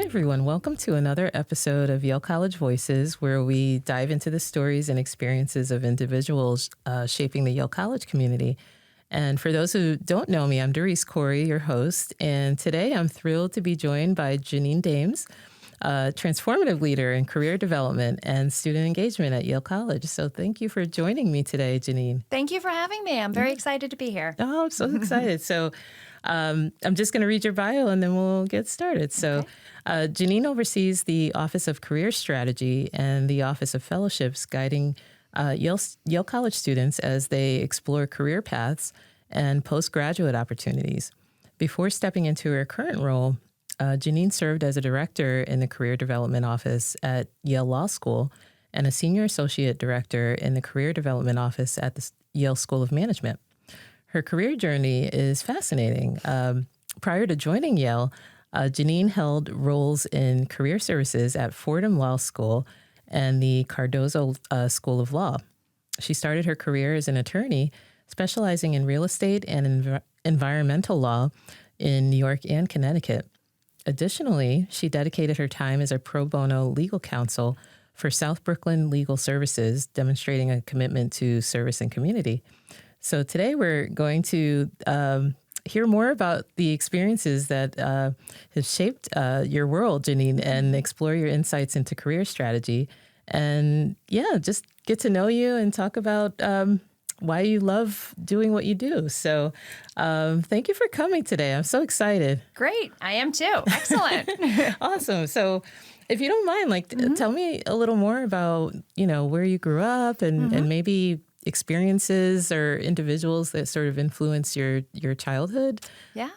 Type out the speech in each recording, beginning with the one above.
everyone. Welcome to another episode of Yale College Voices, where we dive into the stories and experiences of individuals shaping the Yale College community. And for those who don't know me, I'm Darice Corey, your host. And today I'm thrilled to be joined by Jeanine Dames, a transformative leader in career development and student engagement at Yale College. So thank you for joining me today, Jeanine. Thank you for having me. I'm very excited to be here. Oh, I'm so excited. So I'm just going to read your bio and then we'll get started. So Jeanine oversees the Office of Career Strategy and the Office of Fellowships, guiding Yale College students as they explore career paths and postgraduate opportunities. Before stepping into her current role, Jeanine served as a director in the Career Development Office at Yale Law School and a senior associate director in the Career Development Office at the Yale School of Management. Her career journey is fascinating. Prior to joining Yale, Jeanine held roles in career services at Fordham Law School and the Cardozo School of Law. She started her career as an attorney, specializing in real estate and environmental law in New York and Connecticut. Additionally, she dedicated her time as a pro bono legal counsel for South Brooklyn Legal Services, demonstrating a commitment to service and community. So today we're going to hear more about the experiences that have shaped your world, Jeanine, and explore your insights into career strategy. And just get to know you and talk about why you love doing what you do. So thank you for coming today. I'm so excited. Great. I am too. Excellent. Awesome. So if you don't mind, tell me a little more about, where you grew up and maybe experiences or individuals that sort of influence your childhood? Yeah,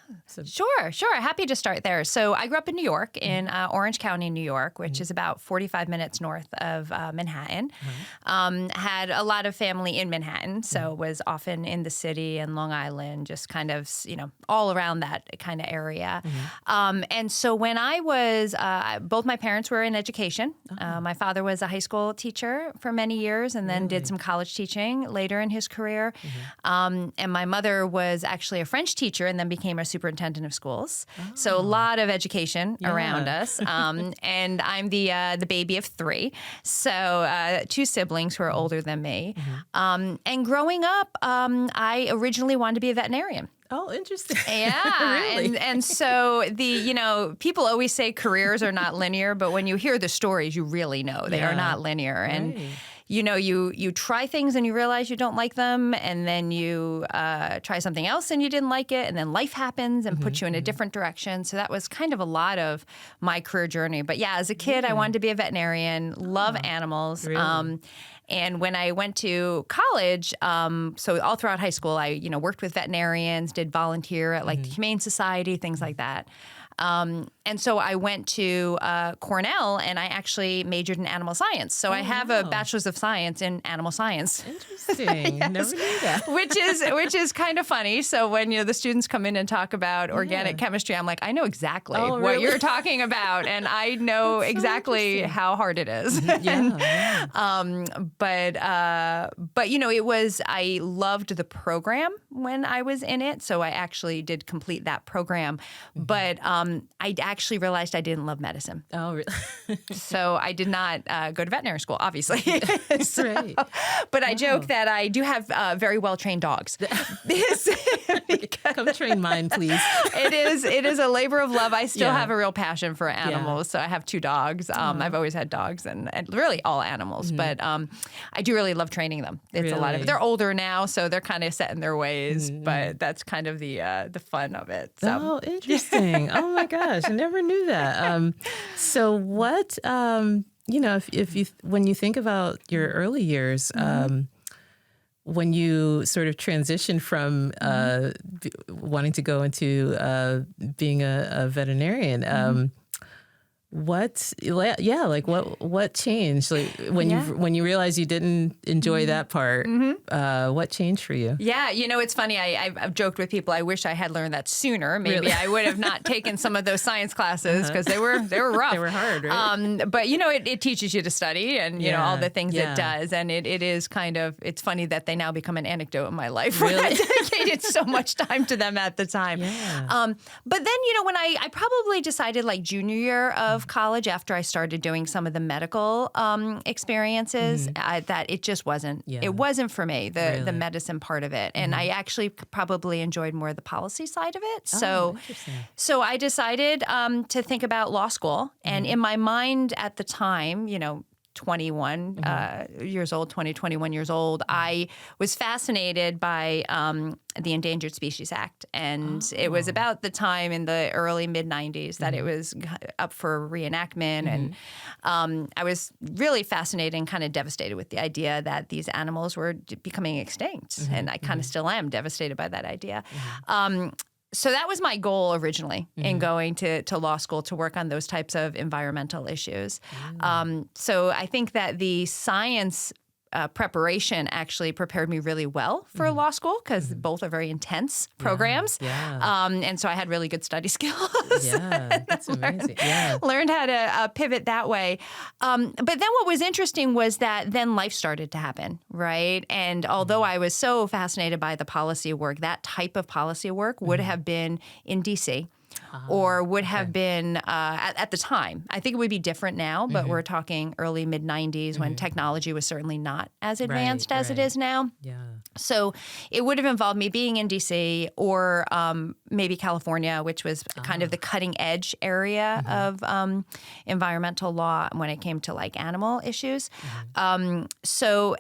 sure. Happy to start there. So I grew up in New York, in Orange County, New York, which is about 45 minutes north of Manhattan. Had a lot of family in Manhattan, so was often in the city and Long Island, just kind of, all around that kind of area. And so when I was, both my parents were in education. My father was a high school teacher for many years and then did some college teaching later in his career. And my mother was actually a French teacher and then became a superintendent of schools. So a lot of education around us. And I'm the baby of three. So two siblings who are older than me. And growing up, I originally wanted to be a veterinarian. Oh, interesting. Yeah. Really? and so people always say careers are not linear, but when you hear the stories, you really know they are not linear. And you try things and you realize you don't like them, and then you try something else and you didn't like it, and then life happens and puts you in a different direction. So that was kind of a lot of my career journey. But yeah, as a kid, I wanted to be a veterinarian, love animals. Really? And when I went to college, so all throughout high school, I worked with veterinarians, did volunteer at the Humane Society, things like that. And so I went to Cornell, and I actually majored in animal science. So I have a bachelor's of science in animal science. Interesting. Yes. Never knew that. which is kind of funny. So when the students come in and talk about organic chemistry, I'm like, I know exactly what you're talking about, and I know exactly how hard it is. But it was, I loved the program when I was in it, so I actually did complete that program. But I actually realized I didn't love medicine. Oh, really? So I did not go to veterinary school, obviously. Right. But I joke that I do have very well-trained dogs. Come train mine, please. It is a labor of love. I still have a real passion for animals. So I have two dogs. I've always had dogs and really all animals. But I do really love training them. It's a lot of it. They're older now, so they're kind of set in their ways. But that's kind of the fun of it. So. Oh, interesting. Oh my gosh, I never knew that. So what, when you think about your early years, when you sort of transitioned from wanting to go into being a veterinarian, what changed? Like when you realized you didn't enjoy that part, what changed for you? Yeah, it's funny. I've joked with people. I wish I had learned that sooner. Maybe really? I would have not taken some of those science classes because they were rough. They were hard, right? But it teaches you to study and all the things it does, and it is kind of, it's funny that they now become an anecdote in my life. Really? I dedicated so much time to them at the time. Yeah. But then when I probably decided like junior year of of college, after I started doing some of the medical experiences, that it just wasn't. It wasn't for me, the medicine part of it, and I actually probably enjoyed more the policy side of it. So I decided to think about law school, and in my mind at the time, 21 years old, 21 years old, I was fascinated by the Endangered Species Act. And it was about the time in the early mid-90s that it was up for reenactment. And I was really fascinated and kind of devastated with the idea that these animals were becoming extinct. And I kind of still am devastated by that idea. So that was my goal originally in going to law school, to work on those types of environmental issues. So I think that the science preparation actually prepared me really well for law school, because both are very intense programs. And so I had really good study skills. That's amazing. Learned how to pivot that way. But then what was interesting was that then life started to happen, right? And although I was so fascinated by the policy work, that type of policy work would have been in D.C., or would have been at the time. I think it would be different now, but we're talking early, mid-90s when technology was certainly not as advanced as it is now. So it would have involved me being in D.C. or maybe California, which was kind of the cutting edge area of environmental law when it came to like animal issues. And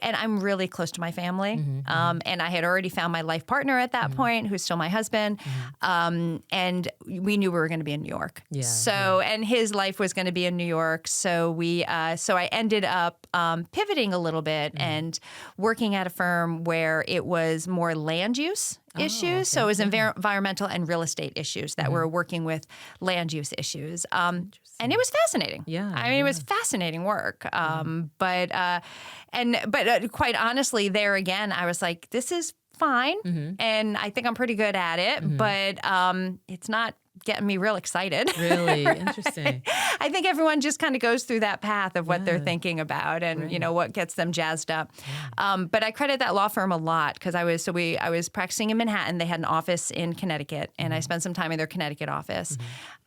I'm really close to my family. And I had already found my life partner at that point, who's still my husband. And we knew we were going to be in New York. And his life was going to be in New York. So I ended up pivoting a little bit and working at a firm where it was more land use issues. So it was environmental and real estate issues that were working with land use issues. And it was fascinating. I mean, it was fascinating work. But quite honestly, there again, I was like, this is fine. And I think I'm pretty good at it, but it's not getting me real excited. Really interesting. I think everyone just kind of goes through that path of what they're thinking about and, what gets them jazzed up. But I credit that law firm a lot because I was practicing in Manhattan. They had an office in Connecticut, and I spent some time in their Connecticut office.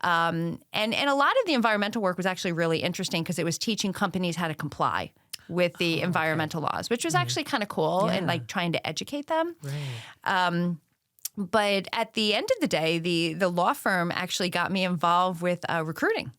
And a lot of the environmental work was actually really interesting because it was teaching companies how to comply with the environmental laws, which was actually kind of cool and like trying to educate them. But at the end of the day, the law firm actually got me involved with recruiting.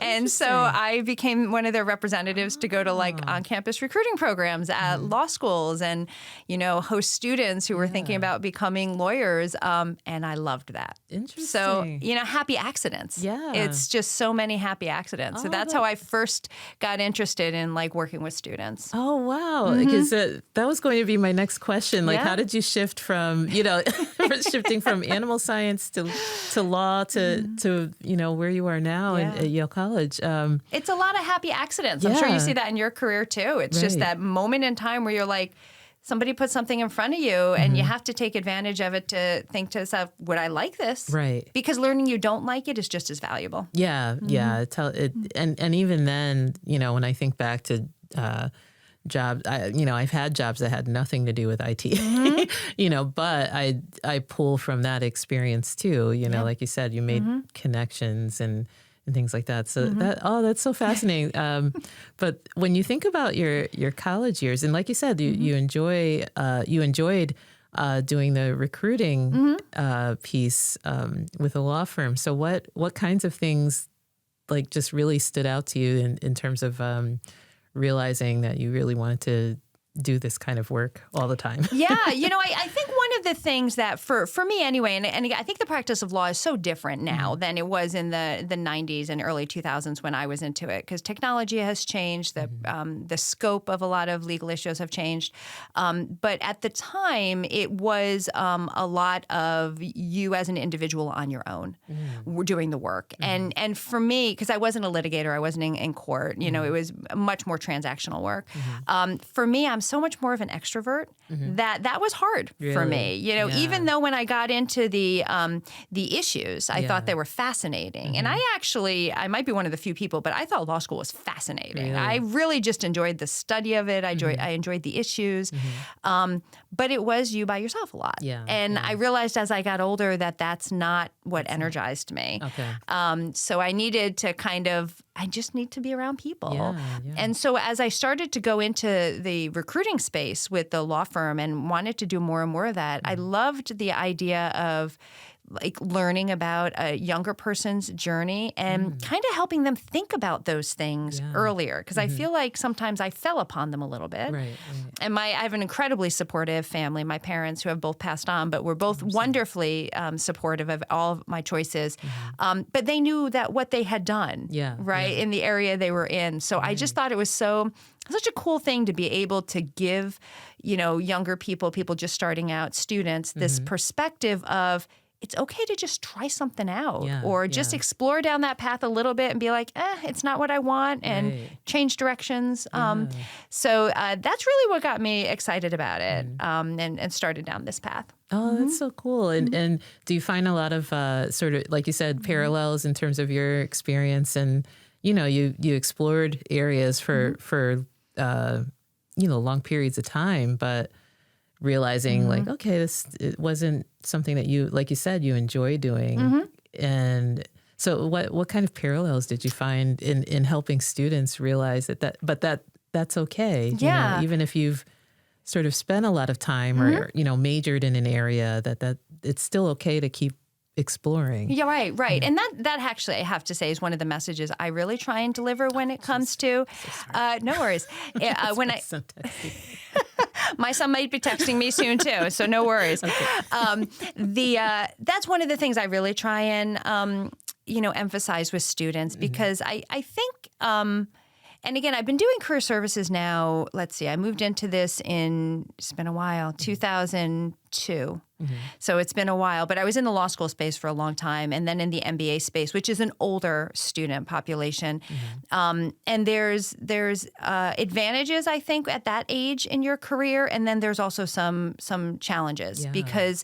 And so I became one of their representatives to go to like on-campus recruiting programs at law schools and, host students who were thinking about becoming lawyers. And I loved that. Interesting. So, happy accidents. It's just so many happy accidents. So that's how I first got interested in like working with students. Oh, wow. Because that was going to be my next question. Like, how did you shift from, shifting from animal science to law to where you are now at Yale College? It's a lot of happy accidents. I'm sure you see that in your career too. It's just that moment in time where you're like, somebody put something in front of you and you have to take advantage of it to think to yourself, would I like this? Right. Because learning you don't like it is just as valuable. And even then, when I think back to jobs, I've had jobs that had nothing to do with IT, but I pull from that experience too. Like you said, you made connections and things like that. So that's so fascinating. But when you think about your college years, and like you said, you enjoyed doing the recruiting piece with a law firm. So what kinds of things like just really stood out to you in terms of realizing that you really wanted to do this kind of work all the time? I think one of the things that for me anyway, and I think the practice of law is so different now than it was in the 90s and early 2000s when I was into it, because technology has changed, the scope of a lot of legal issues have changed. But at the time, it was a lot of you as an individual on your own doing the work. And for me, because I wasn't a litigator, I wasn't in court, it was much more transactional work. For me, I'm so much more of an extrovert that was hard for me. Even though when I got into the issues, I thought they were fascinating. And I might be one of the few people, but I thought law school was fascinating. Really? I really just enjoyed the study of it. I enjoyed the issues. But it was you by yourself a lot. Yeah. And I realized as I got older that that's not what energized me. Okay. So I needed to I just need to be around people. Yeah. And so as I started to go into the recruiting space with the law firm and wanted to do more and more of that, I loved the idea of like learning about a younger person's journey and kind of helping them think about those things earlier. Because I feel like sometimes I fell upon them a little bit. Right. And I have an incredibly supportive family. My parents, who have both passed on, but were both wonderfully supportive of all of my choices. But they knew that what they had done, in the area they were in. So I just thought it was such a cool thing to be able to give, younger people just starting out, students, this perspective of, it's okay to just try something out or just explore down that path a little bit and be like, it's not what I want, and change directions. So that's really what got me excited about it and started down this path. Oh, that's so cool. And do you find a lot of sort of, like you said, parallels in terms of your experience? And, you explored areas for long periods of time, but realizing like, okay, it wasn't something that you, like you said, you enjoy doing. And so what kind of parallels did you find in helping students realize that's okay? Yeah. Even if you've sort of spent a lot of time or, majored in an area, that it's still okay to keep exploring. Yeah, right. And that actually, I have to say, is one of the messages I really try and deliver when it comes to, no worries. When my son might be texting me soon too, so no worries. Okay. That's one of the things I really try and, emphasize with students, because I think, and again, I've been doing career services now, let's see, I moved into this it's been a while, 2002. So it's been a while, but I was in the law school space for a long time, and then in the MBA space, which is an older student population. And there's advantages, I think, at that age in your career, and then there's also some challenges because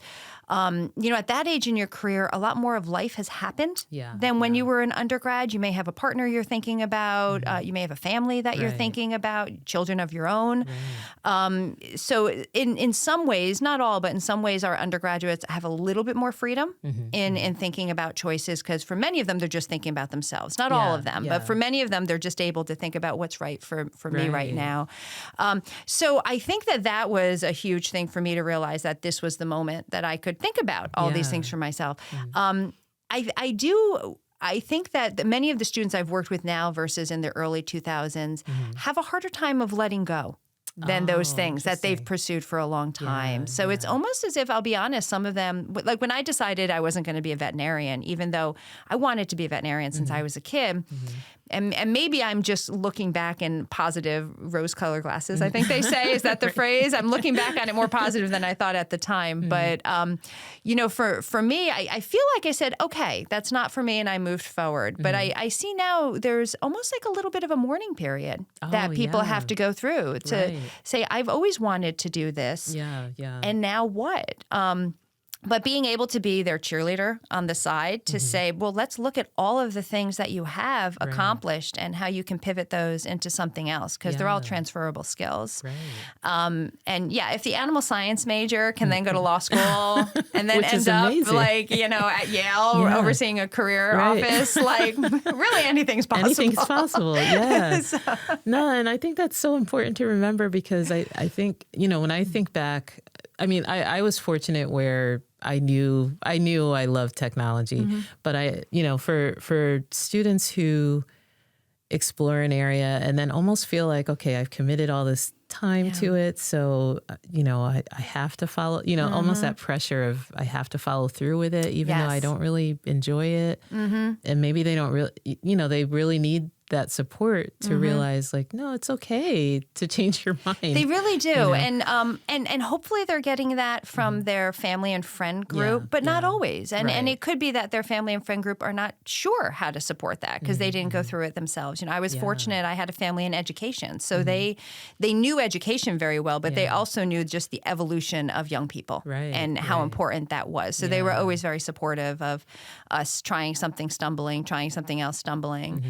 at that age in your career, a lot more of life has happened than when you were an undergrad. You may have a partner you're thinking about. You may have a family that you're thinking about, children of your own. So in some ways, not all, but in some ways, our undergraduates have a little bit more freedom in thinking about choices, because for many of them, they're just thinking about themselves. Not all of them, but for many of them, they're just able to think about what's right for me right now. So I think that was a huge thing for me to realize that this was the moment that I could think about all these things for myself. I think that many of the students I've worked with now versus in the early 2000s have a harder time of letting go than those things that they've pursued for a long time. So it's almost as if, I'll be honest, some of them, like when I decided I wasn't going to be a veterinarian, even though I wanted to be a veterinarian since I was a kid, and maybe I'm just looking back in positive rose-colored glasses, I think they say. Is that the phrase? I'm looking back on it more positive than I thought at the time. But, for me, I feel like I said, okay, that's not for me, and I moved forward. But I see now there's almost like a little bit of a mourning period that people have to go through to say, I've always wanted to do this. And now what? But being able to be their cheerleader on the side to say, well, let's look at all of the things that you have accomplished and how you can pivot those into something else, because they're all transferable skills. And if the animal science major can then go to law school and then end up like, at Yale overseeing a career office, like really anything's possible. Anything's possible, No, and I think that's so important to remember, because I think, when I think back, I mean, I was fortunate where I knew I loved technology, but for students who explore an area and then almost feel like, okay, I've committed all this time to it, so I have to follow, almost that pressure of I have to follow through with it, even though I don't really enjoy it, and maybe they don't really, they really need that support to realize like, no, it's okay to change your mind. They really do. You know? And hopefully they're getting that from their family and friend group, but not always. And it could be that their family and friend group are not sure how to support that because they didn't go through it themselves. You know, I was fortunate. I had a family in education. So they knew education very well, but they also knew just the evolution of young people and how important that was. So they were always very supportive of us trying something, stumbling, trying something else, stumbling.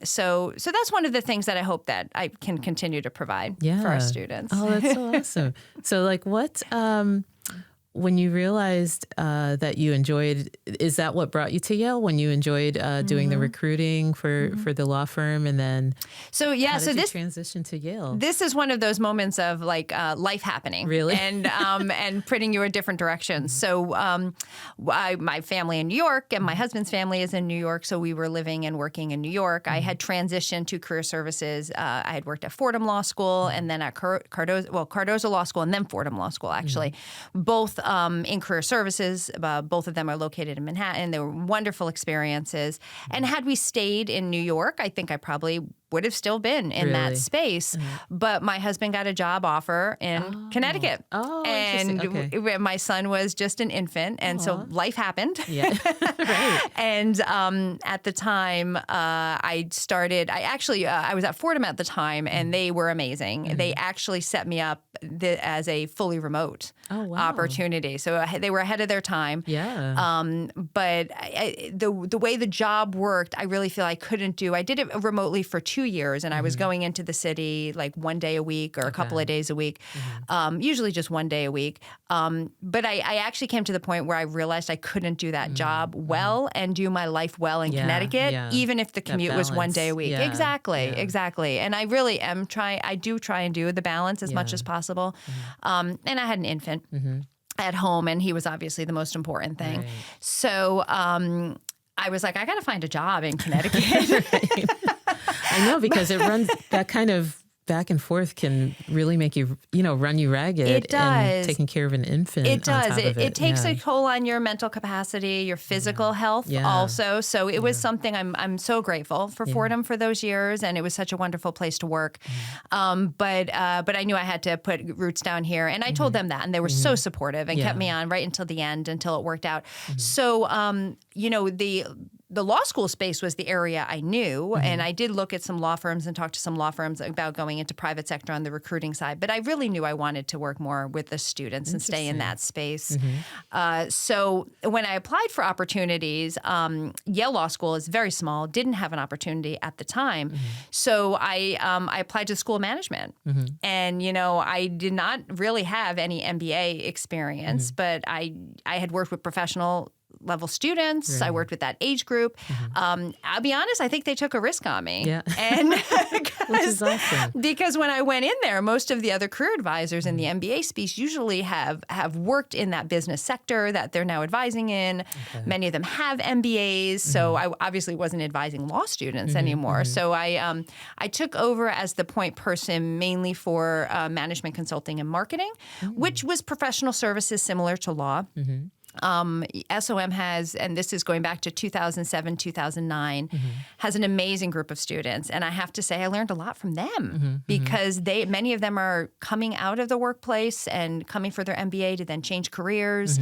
So that's one of the things that I hope that I can continue to provide for our students. Oh, that's so awesome. So like what, when you realized that you enjoyed, is that what brought you to Yale, when you enjoyed doing the recruiting for the law firm? And then how did you transition to Yale? This is one of those moments of like life happening. Really? And putting you a different direction. So my family in New York and my husband's family is in New York. So we were living and working in New York. I had transitioned to career services. I had worked at Fordham Law School and then at Cardozo Law School and then Fordham Law School, actually. Both in career services. Both of them are located in Manhattan. They were wonderful experiences. And had we stayed in New York, I think I probably would have still been in that space. But my husband got a job offer in Connecticut. Oh, and my son was just an infant. And so life happened. Yeah. Right. And at the time, I was at Fordham at the time, and they were amazing. They actually set me up as a fully remote opportunity. So they were ahead of their time. Yeah. But the way the job worked, I really feel I couldn't do. I did it remotely for 2 years, and I was going into the city like one day a week or a couple of days a week, usually just one day a week. But I actually came to the point where I realized I couldn't do that job well and do my life well in Connecticut, even if the commute was one day a week. Yeah. Exactly. And I really am I do try and do the balance as much as possible. And I had an infant at home, and he was obviously the most important thing. Right. So I was like, I got to find a job in Connecticut. I know, because it runs that kind of back and forth can really make you, run you ragged. It does. And taking care of an infant. It does. It takes a a toll on your mental capacity, your physical health also. So it was something I'm so grateful for Fordham for those years, and it was such a wonderful place to work. But I knew I had to put roots down here, and I told them that, and they were so supportive and kept me on right until the end, until it worked out. So the law school space was the area I knew, and I did look at some law firms and talk to some law firms about going into private sector on the recruiting side. But I really knew I wanted to work more with the students and stay in that space. So when I applied for opportunities, Yale Law School is very small, didn't have an opportunity at the time. So I applied to school of management. And, I did not really have any MBA experience, but I had worked with professional level students. I worked with that age group. I'll be honest, I think they took a risk on me. Yeah. And Which is awesome. Because when I went in there, most of the other career advisors in the MBA space usually have worked in that business sector that they're now advising in. Many of them have MBAs. So I obviously wasn't advising law students anymore. So I took over as the point person mainly for management consulting and marketing, which was professional services similar to law. SOM has, and this is going back to 2007, 2009, has an amazing group of students. And I have to say, I learned a lot from them because many of them are coming out of the workplace and coming for their MBA to then change careers.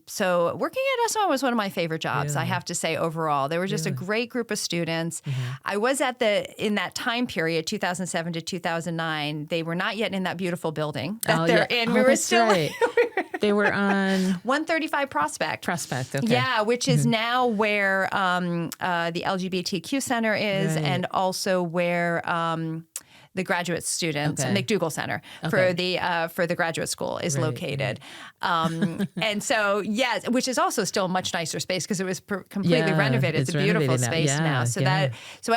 So working at SOM was one of my favorite jobs, I have to say, overall. They were just a great group of students. I was in that time period, 2007 to 2009, they were not yet in that beautiful building that they're in. We were still They were on 135 Prospect. Okay. Yeah, which is now where the LGBTQ Center is, and also where the graduate students, McDougall Center for the graduate school is located. And so, yes, which is also still a much nicer space because it was completely renovated. It's a beautiful space now. So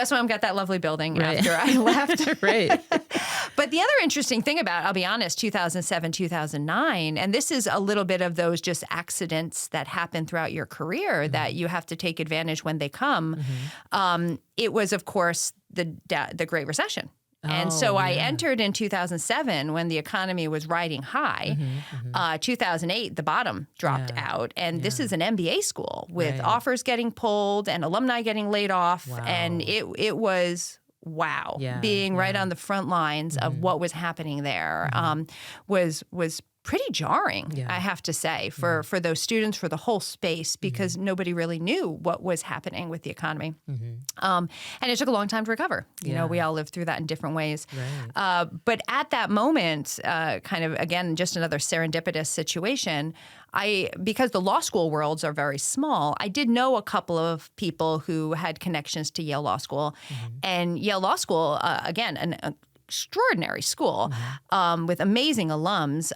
SOM got that lovely building after I left. But the other interesting thing about, I'll be honest, 2007, 2009, and this is a little bit of those just accidents that happen throughout your career that you have to take advantage when they come. It was, of course, the Great Recession. And so I entered in 2007 when the economy was riding high. 2008, the bottom dropped out. And this is an MBA school with offers getting pulled and alumni getting laid off. And it was being right on the front lines of what was happening there was pretty jarring, I have to say, for those students, for the whole space, because nobody really knew what was happening with the economy. And it took a long time to recover. You know, we all lived through that in different ways. But at that moment, kind of, again, just another serendipitous situation, because the law school worlds are very small, I did know a couple of people who had connections to Yale Law School. And Yale Law School, again, an extraordinary school with amazing alums.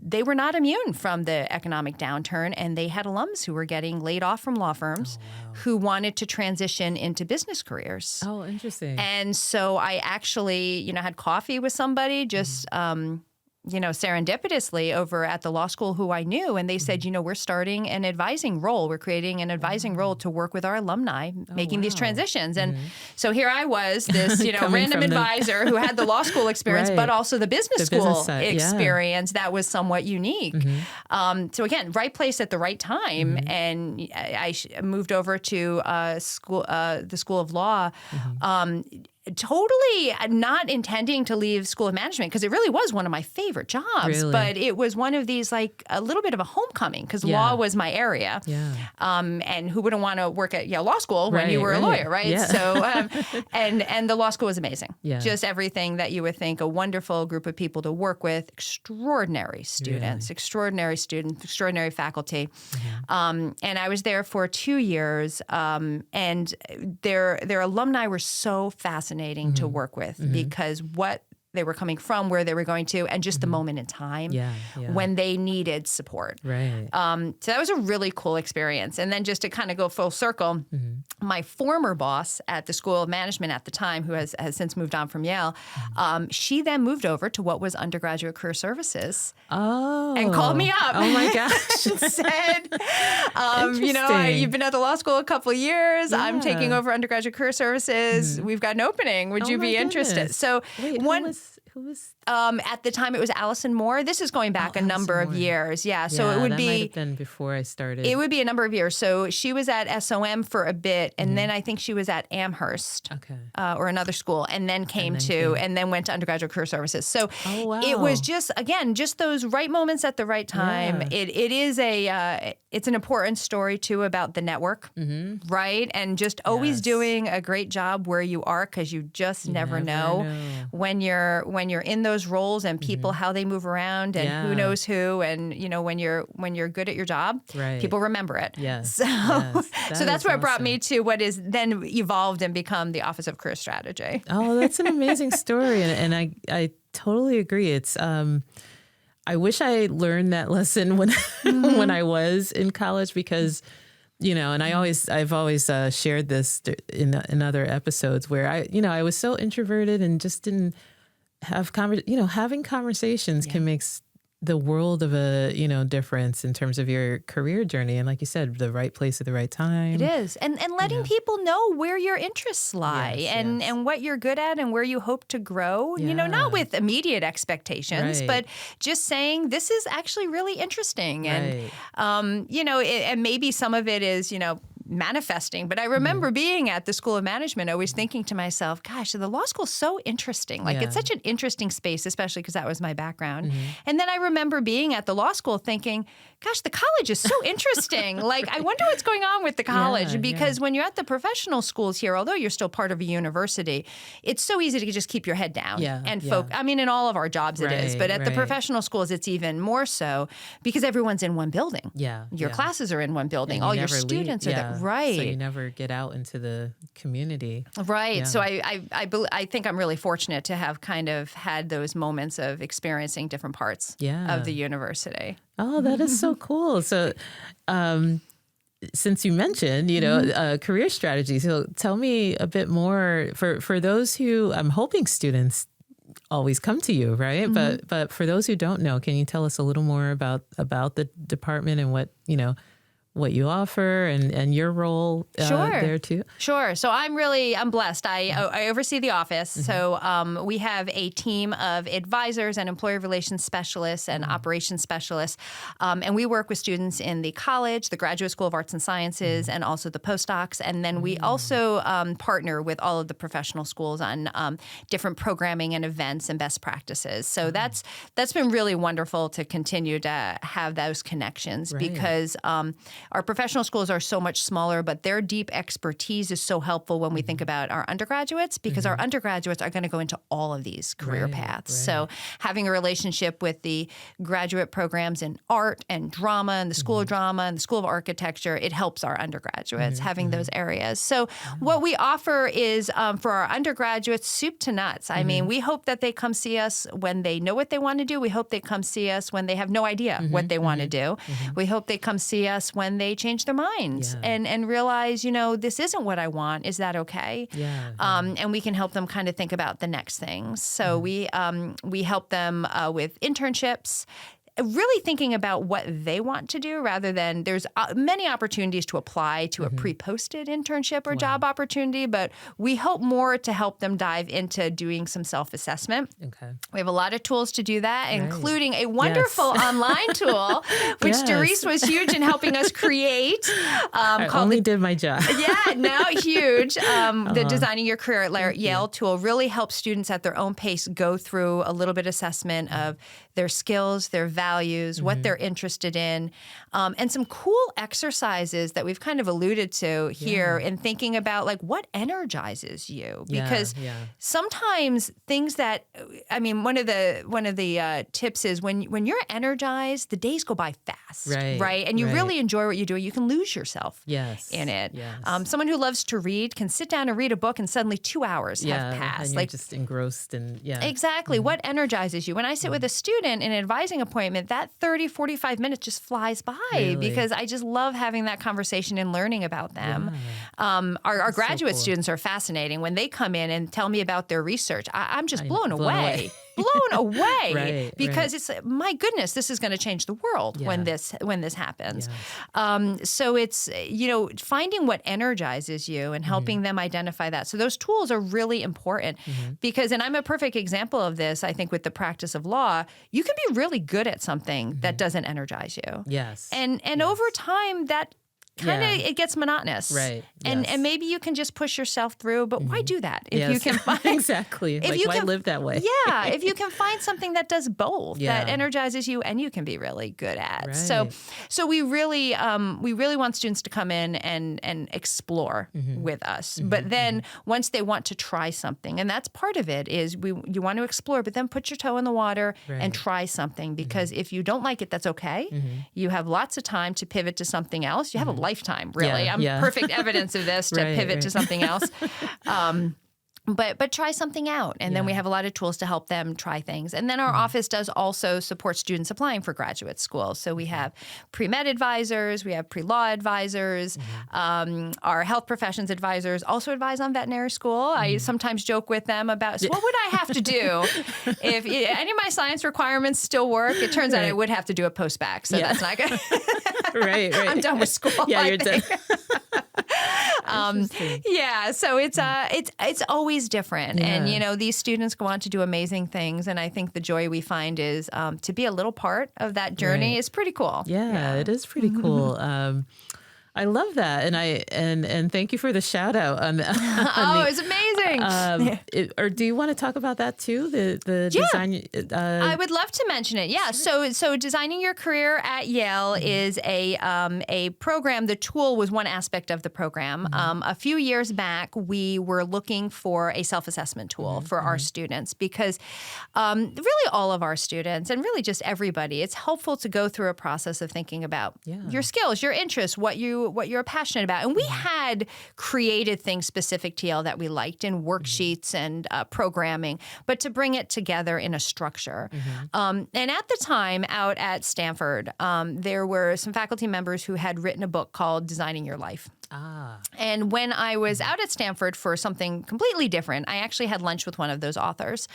They were not immune from the economic downturn, and they had alums who were getting laid off from law firms who wanted to transition into business careers. Oh, interesting. And so I actually, had coffee with somebody just serendipitously over at the law school who I knew. And they said, we're starting an advising role. We're creating an advising role to work with our alumni making these transitions. And so here I was, this, random advisor who had the law school experience, but also the business school experience that was somewhat unique. So again, right place at the right time. And I moved over to the School of Law, totally not intending to leave School of Management because it really was one of my favorite jobs. But it was one of these, like, a little bit of a homecoming because law was my area. And who wouldn't want to work at Yale Law School when you were a lawyer, right? So, and the law school was amazing. Just everything that you would think, a wonderful group of people to work with, extraordinary students, extraordinary faculty. And I was there for 2 years, and their alumni were so fascinating to work with because what they were coming from, where they were going to, and just the moment in time when they needed support. So that was a really cool experience. And then just to kind of go full circle, my former boss at the School of Management at the time, who has since moved on from Yale, she then moved over to what was undergraduate career services and called me up. Oh my gosh. And said, you've been at the law school a couple of years. I'm taking over undergraduate career services. We've got an opening. Would you be interested? So who was at the time it was Allison Moore. This is going back a number of years. So it would be might have been before I started. It would be a number of years. So she was at SOM for a bit, and then I think she was at Amherst or another school, and then and then went to undergraduate career services. So it was just those right moments at the right time. It is it's an important story too about the network, right? And just always doing a great job where you are, because you just never know when you're in those roles and people how they move around and who knows who, and when you're good at your job, people remember it. So that's what brought me to what is then evolved and become the Office of Career Strategy. Oh, that's an amazing story, and I totally agree. It's I wish I learned that lesson when when I was in college, because and I've always shared this in other episodes where I was so introverted and just didn't have having conversations can make the world of a difference in terms of your career journey, and like you said, the right place at the right time. It is, and letting people know where your interests lie and what you're good at and where you hope to grow. Not with immediate expectations, but just saying this is actually really interesting, and and maybe some of it is manifesting. But I remember being at the School of Management, always thinking to myself, gosh, the law school's so interesting. Like it's such an interesting space, especially because that was my background. And then I remember being at the law school thinking, gosh, the college is so interesting. Like, I wonder what's going on with the college, because when you're at the professional schools here, although you're still part of a university, it's so easy to just keep your head down and focus. I mean, in all of our jobs it is, but at the professional schools, it's even more so because everyone's in one building. Your classes are in one building. All your students are there. Right. So you never get out into the community. Right. So I think I'm really fortunate to have kind of had those moments of experiencing different parts of the university. Oh, that is so cool. So since you mentioned, career strategy, so tell me a bit more for those who, I'm hoping students always come to you, right? But for those who don't know, can you tell us a little more about the department and what what you offer and your role there too? Sure. So I'm blessed. I oversee the office. So we have a team of advisors and employee relations specialists and operations specialists. And we work with students in the college, the Graduate School of Arts and Sciences, and also the postdocs. And then we also partner with all of the professional schools on different programming and events and best practices. So that's been really wonderful to continue to have those connections because our professional schools are so much smaller, but their deep expertise is so helpful when we think about our undergraduates because our undergraduates are going to go into all of these career paths. So having a relationship with the graduate programs in art and drama and the School of Drama and the School of Architecture, it helps our undergraduates having those areas. So what we offer is for our undergraduates, soup to nuts. I mean, we hope that they come see us when they know what they want to do. We hope they come see us when they have no idea what they want to do. We hope they come see us when they change their minds and realize, this isn't what I want. Is that okay? And we can help them kind of think about the next things. So we help them with internships, really thinking about what they want to do rather than there's many opportunities to apply to a pre-posted internship or job opportunity, but we hope more to help them dive into doing some self-assessment. Okay. We have a lot of tools to do that, including a wonderful online tool, which Darice was huge in helping us create. I only did my job. Huge. The Designing Your Career at Yale tool really helps students at their own pace go through a little bit of assessment of their skills, their values, what they're interested in, and some cool exercises that we've kind of alluded to here in thinking about like what energizes you. Because sometimes things that, one of the tips is when you're energized, the days go by fast, right? And you really enjoy what you do. You can lose yourself in it. Someone who loves to read can sit down and read a book and suddenly 2 hours have passed. And you're just engrossed and Exactly. What energizes you? When I sit with a student in an advising appointment, that 30, 45 minutes just flies by because I just love having that conversation and learning about them. Our graduate students are fascinating. When they come in and tell me about their research, I'm just blown away. Blown away because it's, my goodness, this is going to change the world when this happens. So it's, finding what energizes you and helping them identify that. So those tools are really important because, and I'm a perfect example of this, I think with the practice of law, you can be really good at something that doesn't energize you. And over time that kind of it gets monotonous. And maybe you can just push yourself through, but why do that? If you can find exactly. Why live that way? If you can find something that does both, that energizes you and you can be really good at. So we really want students to come in and explore with us. But then once they want to try something, and that's part of it, is you want to explore, but then put your toe in the water and try something, because if you don't like it, that's okay. You have lots of time to pivot to something else. You have a lifetime, really. I'm perfect evidence of this to pivot to something else. But try something out. And then we have a lot of tools to help them try things. And then our office does also support students applying for graduate school. So we have pre-med advisors, we have pre-law advisors, our health professions advisors also advise on veterinary school. I sometimes joke with them about, so what would I have to do if any of my science requirements still work? It turns out I would have to do a post-bac, so that's not good. I'm done with school. You're done. So it's always different. And, these students go on to do amazing things. And I think the joy we find is to be a little part of that journey is pretty cool. It is pretty cool. I love that, and thank you for the shout out on it's amazing. Or do you want to talk about that too? The design. I would love to mention it. So Designing Your Career at Yale is a program. The tool was one aspect of the program. A few years back, we were looking for a self-assessment tool for our students because really all of our students and really just everybody, it's helpful to go through a process of thinking about your skills, your interests, what you're passionate about. And we had created things specific to Yale that we liked in worksheets and programming, but to bring it together in a structure. And at the time out at Stanford, there were some faculty members who had written a book called Designing Your Life. And when I was out at Stanford for something completely different, I actually had lunch with one of those authors.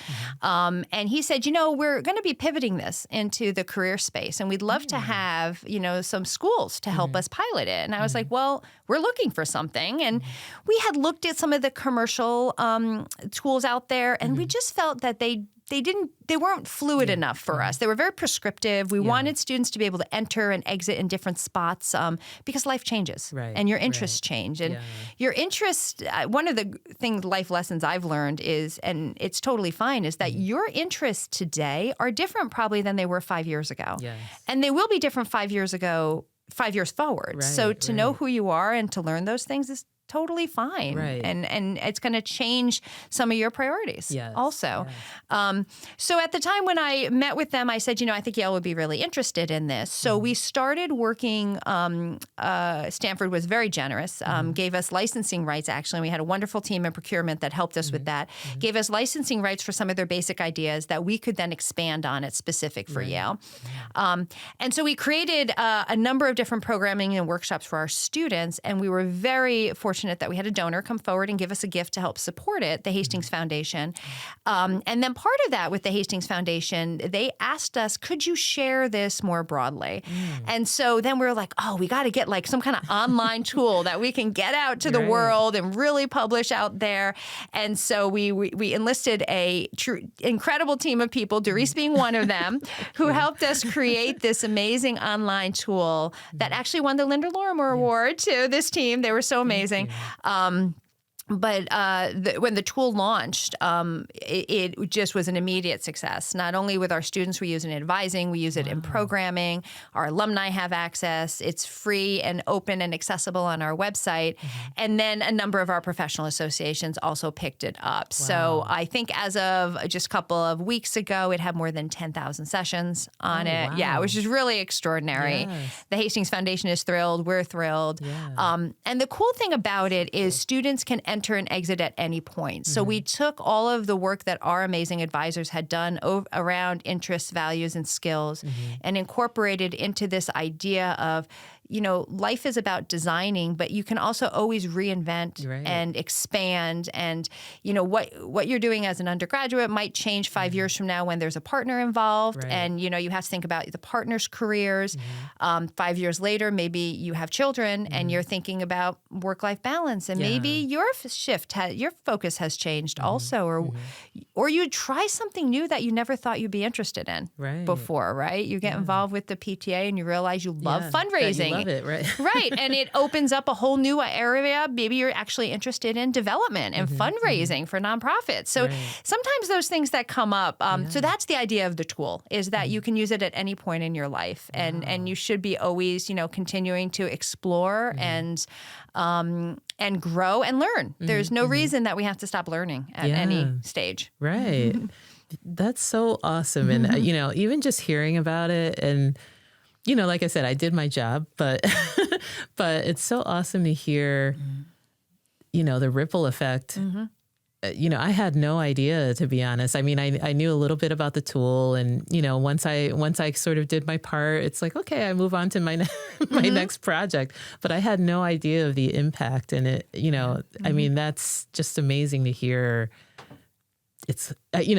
And he said, we're going to be pivoting this into the career space, and we'd love to have, some schools to help us pilot it. And I was like, well, we're looking for something. And we had looked at some of the commercial tools out there, and we just felt that they weren't fluid enough for us. They were very prescriptive. We wanted students to be able to enter and exit in different spots because life changes and your interests change. And your interests, one of the life lessons I've learned is, and it's totally fine, is that your interests today are different probably than they were 5 years ago. Yes. And they will be different 5 years forward. So to know who you are and to learn those things is totally fine. And it's going to change some of your priorities also. So at the time when I met with them, I said, I think Yale would be really interested in this. So we started working. Stanford was very generous, gave us licensing rights, actually. We had a wonderful team in procurement that helped us with that, gave us licensing rights for some of their basic ideas that we could then expand on it specific for Yale. And so we created a number of different programming and workshops for our students, and we were very fortunate that we had a donor come forward and give us a gift to help support it, the Hastings Foundation. And then part of that with the Hastings Foundation, they asked us, could you share this more broadly? And so then we were like, we got to get like some kind of online tool that we can get out to the world and really publish out there. And so we enlisted a incredible team of people, Darice being one of them, who helped us create this amazing online tool that actually won the Linda Lorimer Award to this team. They were so amazing. But when the tool launched, it just was an immediate success. Not only with our students, we use it in advising, we use it in programming. Our alumni have access. It's free and open and accessible on our website. And then a number of our professional associations also picked it up. So I think as of just a couple of weeks ago, it had more than 10,000 sessions on it. Wow. Yeah, which is really extraordinary. Yes. The Hastings Foundation is thrilled. We're thrilled. Yeah. And the cool thing about it is students can enter and exit at any point. So we took all of the work that our amazing advisors had done around interests, values, and skills and incorporated into this idea of, life is about designing, but you can also always reinvent and expand. And, what you're doing as an undergraduate might change 5 years from now when there's a partner involved. And, you have to think about the partner's careers. 5 years later, maybe you have children and you're thinking about work-life balance. And maybe your your focus has changed also. Or you try something new that you never thought you'd be interested in before, right? You get involved with the PTA and you realize you love fundraising. Love it, right? Right. And it opens up a whole new area. Maybe you're actually interested in development and fundraising for nonprofits. So sometimes those things that come up. So that's the idea of the tool, is that you can use it at any point in your life. And you should be always, continuing to explore and grow and learn. There's no reason that we have to stop learning at any stage. Right. That's so awesome. And, even just hearing about it and, like I said, I did my job, but but it's so awesome to hear, the ripple effect. I had no idea, to be honest. I mean, I knew a little bit about the tool, and once I sort of did my part, it's like, okay, I move on to my next project. But I had no idea of the impact, and it. I mean, that's just amazing to hear. It's,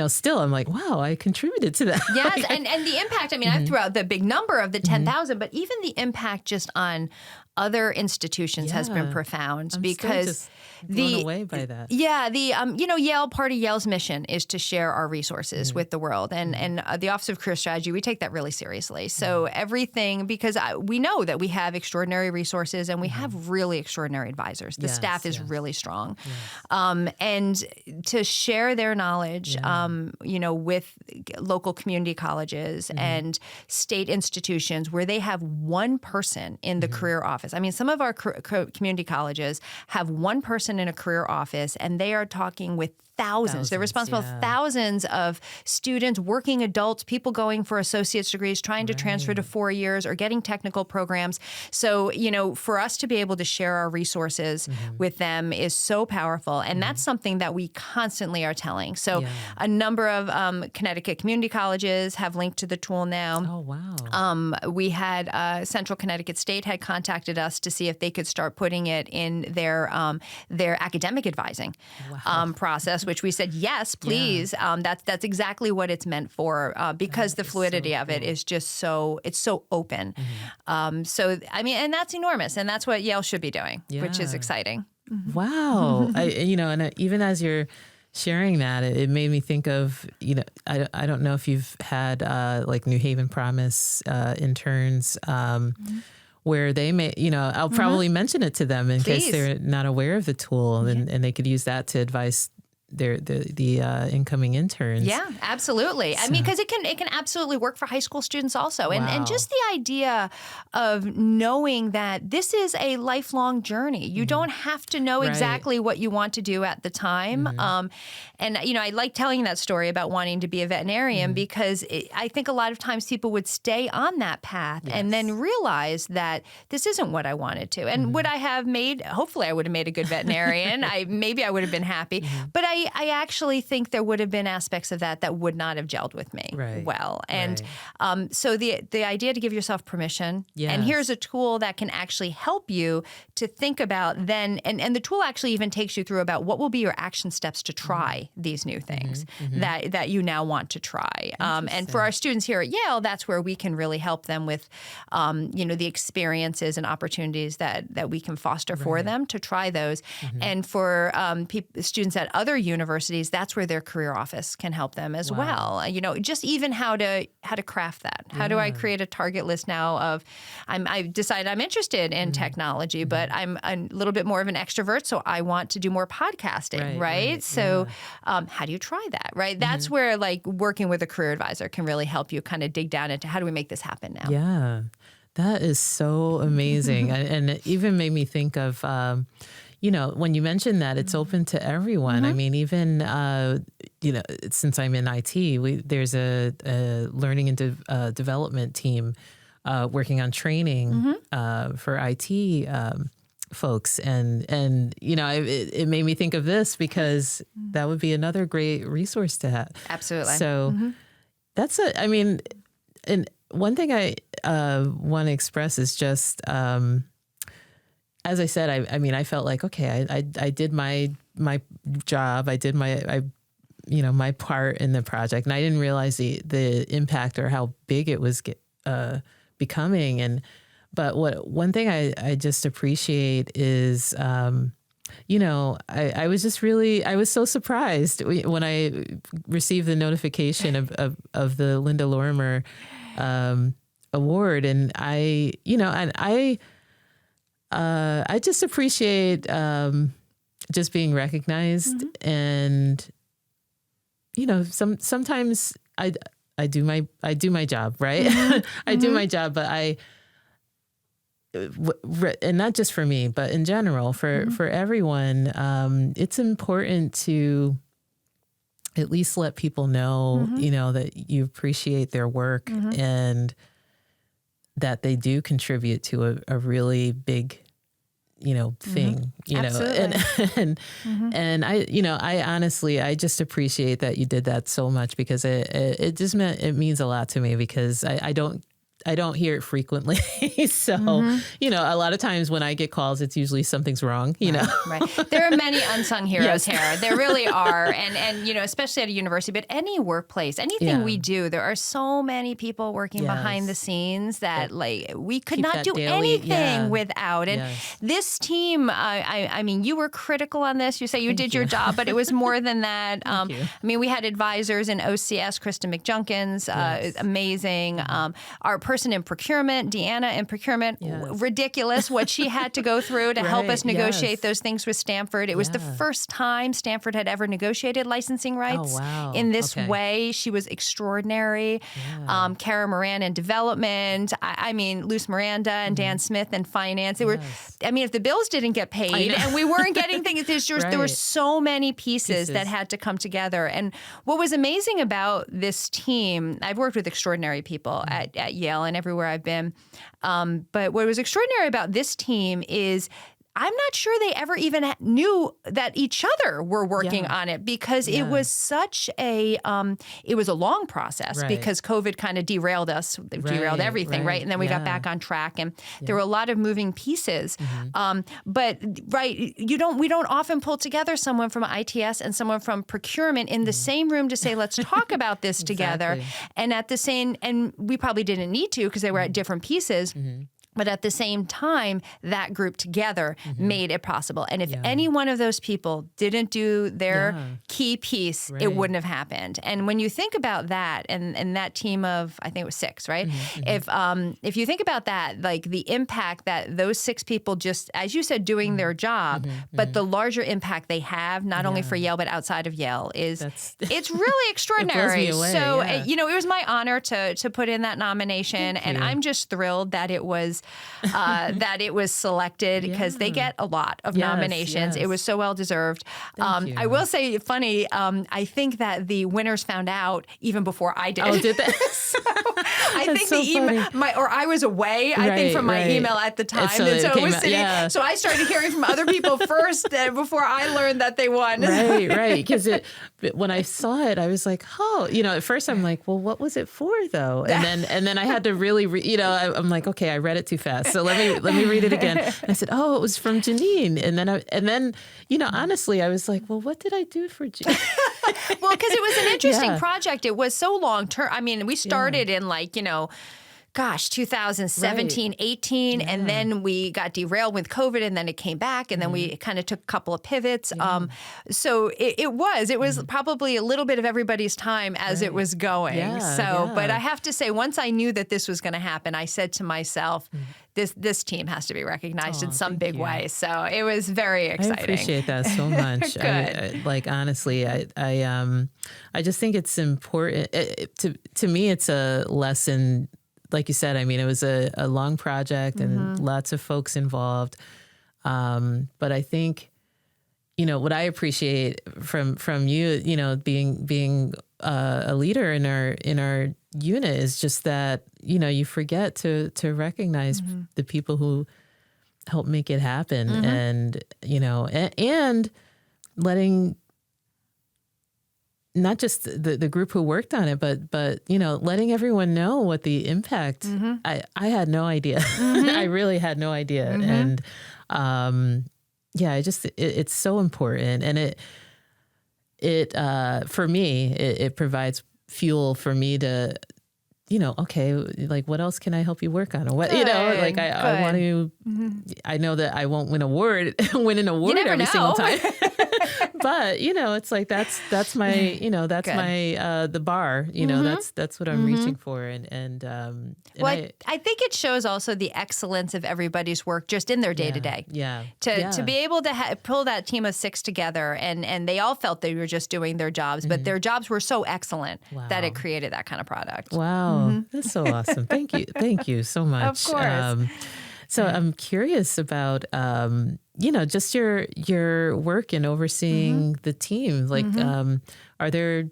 still I'm like, wow, I contributed to that. Yes, and the impact, I mean, I threw out the big number of the 10,000, but even the impact just on other institutions has been profound. I'm because still just blown away by that. Yeah, Yale, part of Yale's mission is to share our resources with the world, and the Office of Career Strategy, we take that really seriously. So everything, because we know that we have extraordinary resources and we have really extraordinary advisors. The staff is really strong, and to share their knowledge, with local community colleges and state institutions where they have one person in the career office. I mean, some of our community colleges have one person in a career office, and they are talking with thousands. They're responsible for thousands of students, working adults, people going for associate's degrees, trying to transfer to 4 years or getting technical programs. So, for us to be able to share our resources with them is so powerful. And that's something that we constantly are telling. So a number of Connecticut community colleges have linked to the tool now. Oh, wow. We had Central Connecticut State had contacted us to see if they could start putting it in their academic advising process, which we said, yes, please. That's exactly what it's meant for, because the fluidity of it is just it's so open. So, and that's enormous. And that's what Yale should be doing, which is exciting. Wow. And even as you're sharing that, it made me think of, I don't know if you've had like New Haven Promise interns, where they may, I'll probably mention it to them in case they're not aware of the tool, and they could use that to advise the incoming interns. Yeah, absolutely. So, because it can absolutely work for high school students also. And just the idea of knowing that this is a lifelong journey. You don't have to know exactly what you want to do at the time. And I like telling that story about wanting to be a veterinarian because I think a lot of times people would stay on that path and then realize that this isn't what I wanted to. And would I have hopefully I would have made a good veterinarian. Maybe I would have been happy. But I actually think there would have been aspects of that would not have gelled with me well. And so the idea to give yourself permission, and here's a tool that can actually help you to think about then, and the tool actually even takes you through about what will be your action steps to try these new things that you now want to try. And for our students here at Yale, that's where we can really help them with, the experiences and opportunities that we can foster for them to try those. And for students at other universities, that's where their career office can help them as well. Just even how to craft that. How do I create a target list now of, I decided I'm interested in technology, but I'm a little bit more of an extrovert, so I want to do more podcasting, right? So how do you try that, right? That's where working with a career advisor can really help you kind of dig down into how do we make this happen now? Yeah, that is so amazing. And it even made me think of, when you mentioned that it's open to everyone. I mean, even, since I'm in IT, there's a learning and development team working on training for IT folks. And it made me think of this because that would be another great resource to have. Absolutely. So that's and one thing I want to express is just, as I said, I felt like, okay, I did my job. I did my part in the project, and I didn't realize the impact or how big it was becoming. But one thing I just appreciate is, I was so surprised when I received the notification of the Linda Lorimer award, and I just appreciate just being recognized, and sometimes I do my job, right? I do my job, but and not just for me, but in general for everyone, it's important to at least let people know, that you appreciate their work and that they do contribute to a really big, thing, and I honestly, I just appreciate that you did that so much, because it just means a lot to me, because I don't hear it frequently. So, a lot of times when I get calls, it's usually something's wrong, Right. There are many unsung heroes here. There really are. And especially at a university, but any workplace, anything we do, there are so many people working behind the scenes that we could not do anything without. And this team, you were critical on this. You say you did your job, but it was more than that. We had advisors in OCS, Krista McJunkins, amazing. Our person in procurement, Deanna in procurement, Yes. ridiculous what she had to go through to help Right, us negotiate yes. those things with Stanford. It was the first time Stanford had ever negotiated licensing rights wow. in this Okay. way. She was extraordinary. Yeah. Kara Moran in development. I mean, Luce Miranda and Dan Smith in finance. They were, I mean, if the bills didn't get paid and we weren't getting things, there were so many pieces that had to come together. And what was amazing about this team, I've worked with extraordinary people at Yale and everywhere I've been. But what was extraordinary about this team is I'm not sure they ever even knew that each other were working on it, because it was such a, it was a long process because COVID kind of derailed us, derailed everything, right? And then we got back on track, and there were a lot of moving pieces. But we don't often pull together someone from ITS and someone from procurement in the same room to say, let's talk about this together. And at the same, and we probably didn't need to because they were at different pieces. But at the same time, that group together made it possible. And if any one of those people didn't do their key piece, it wouldn't have happened. And when you think about that, and that team of, I think it was 6, right? If you think about that, like the impact that those 6 people just, as you said, doing their job, but the larger impact they have, not only for Yale, but outside of Yale, it's really extraordinary. It blows me away, So, it was my honor to put in that nomination. And I'm just thrilled that it was selected because they get a lot of nominations. It was so well deserved. I will say, funny, I think that the winners found out even before I did. Oh, did they? So I think the email, or I was away, I think, from my email at the time. And so it was sitting, so I started hearing from other people first before I learned that they won. Right. Because when I saw it, I was like, oh, at first I'm like, well, what was it for though? And then I had to really, I'm like, okay, I read it too fast. So let me read it again. And I said, oh, it was from Jeanine. And then honestly, I was like, well, what did I do for Jeanine? Well, because it was an interesting project. It was so long term. I mean, we started in 2017, 18, and then we got derailed with COVID, and then it came back, and then we kind of took a couple of pivots. So it was probably a little bit of everybody's time as it was going. But I have to say, once I knew that this was going to happen, I said to myself, this team has to be recognized in some big way. So it was very exciting. I appreciate that so much. Good. Honestly, I just think it's important. To me, it's a lesson. Like you said, I mean, it was a long project and lots of folks involved. But I think, what I appreciate from you, being a leader in our unit is just that, you forget to recognize the people who help make it happen, and and letting not just the group who worked on it, but letting everyone know what the impact. I had no idea. I really had no idea, and it's so important, and it for me it provides fuel for me to. Okay, like what else can I help you work on? Or what, I want to, I know that I won't win an award every single time. But, it's like, that's my, that's my, the bar, that's what I'm reaching for. I think it shows also the excellence of everybody's work just in their day to day. To be able to pull that team of 6 together, and they all felt they were just doing their jobs, but their jobs were so excellent that it created that kind of product. Wow. That's so awesome. Thank you so much. Of course. So I'm curious about, just your work in overseeing the team. Like, are there,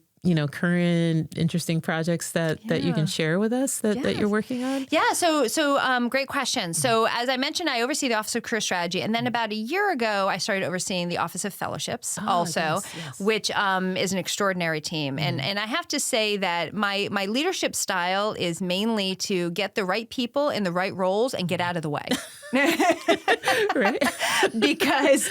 current interesting projects that you can share with us that you're working on? Yeah. So great question. So as I mentioned, I oversee the Office of Career Strategy. And then about a year ago, I started overseeing the Office of Fellowships which is an extraordinary team. And I have to say that my leadership style is mainly to get the right people in the right roles and get out of the way. Right. Because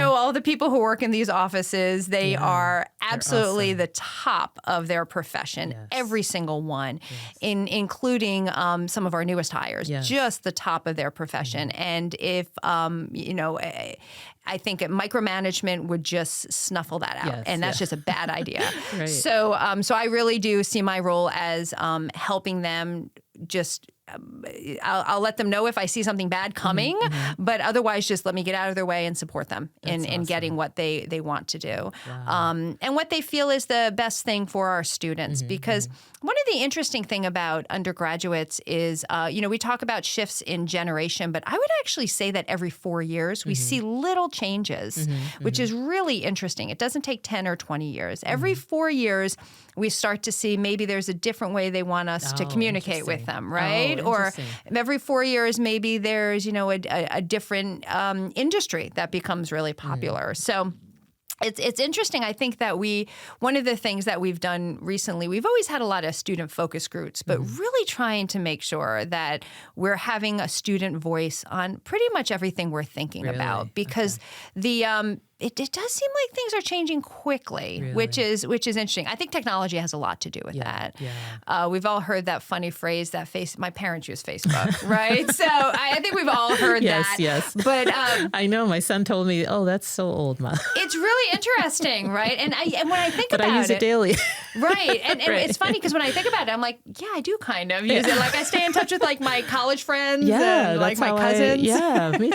all the people who work in these offices, they are absolutely awesome. The top of their profession, every single one, including some of our newest hires, just the top of their profession. And if, I think micromanagement would just snuffle that out, and that's just a bad idea. Right. So I really do see my role as helping them just I'll let them know if I see something bad coming, but otherwise just let me get out of their way and support them in getting what they want to do. Wow. And what they feel is the best thing for our students. Because one of the interesting thing about undergraduates is, we talk about shifts in generation, but I would actually say that every 4 years we see little changes, which is really interesting. It doesn't take 10 or 20 years. Every 4 years, we start to see maybe there's a different way they want us to communicate with them, right? Or every 4 years, maybe there's, a different industry that becomes really popular. So it's interesting. I think that one of the things that we've done recently, we've always had a lot of student focus groups, but really trying to make sure that we're having a student voice on pretty much everything we're thinking about, because it does seem like things are changing quickly, which is interesting. I think technology has a lot to do with that. Yeah. We've all heard that funny phrase that my parents use Facebook, right? So I think we've all heard that. Yes. But I know my son told me, "Oh, that's so old, Mom." It's really interesting, right? And when I think about it, I use it daily. Right. And it's funny because when I think about it, I'm like, yeah, I do kind of use it. Like I stay in touch with like my college friends and like my cousins. Me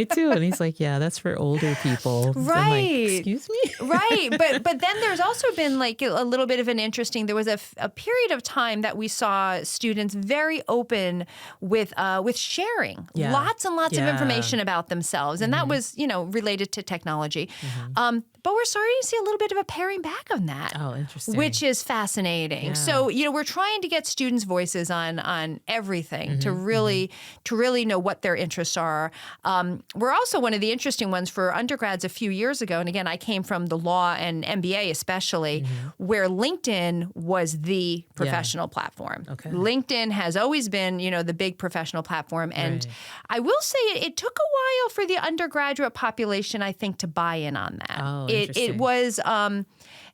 too. And he's like, yeah, that's for older people. Right. I'm like, excuse me? Right. But then there's also been like a little bit of an interesting, there was a period of time that we saw students very open with sharing lots and lots of information about themselves. And that was, related to technology. But we're starting to see a little bit of a paring back on that. Oh, interesting. Which is fascinating. Yeah. So, we're trying to get students' voices on everything to really know what their interests are. We're also one of the interesting ones for undergrads a few years ago. And again, I came from the law and MBA especially, where LinkedIn was the professional platform. Okay. LinkedIn has always been, the big professional platform. And I will say it took a while for the undergraduate population, I think, to buy in on that. Oh, it was, and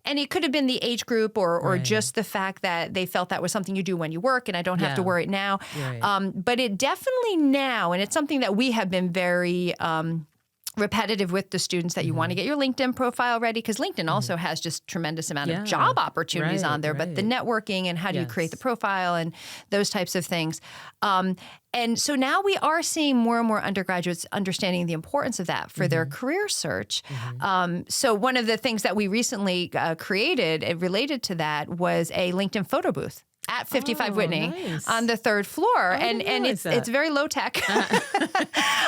it could have been the age group or just the fact that they felt that was something you do when you work and I don't have to worry now. Right. But it definitely now, and it's something that we have been very repetitive with the students, that you want to get your LinkedIn profile ready, because LinkedIn also has just tremendous amount of job opportunities on there, but the networking and how do you create the profile and those types of things. And so now we are seeing more and more undergraduates understanding the importance of that for their career search. So one of the things that we recently created related to that was a LinkedIn photo booth at 55 Whitney on the 3rd floor. And it's very low tech.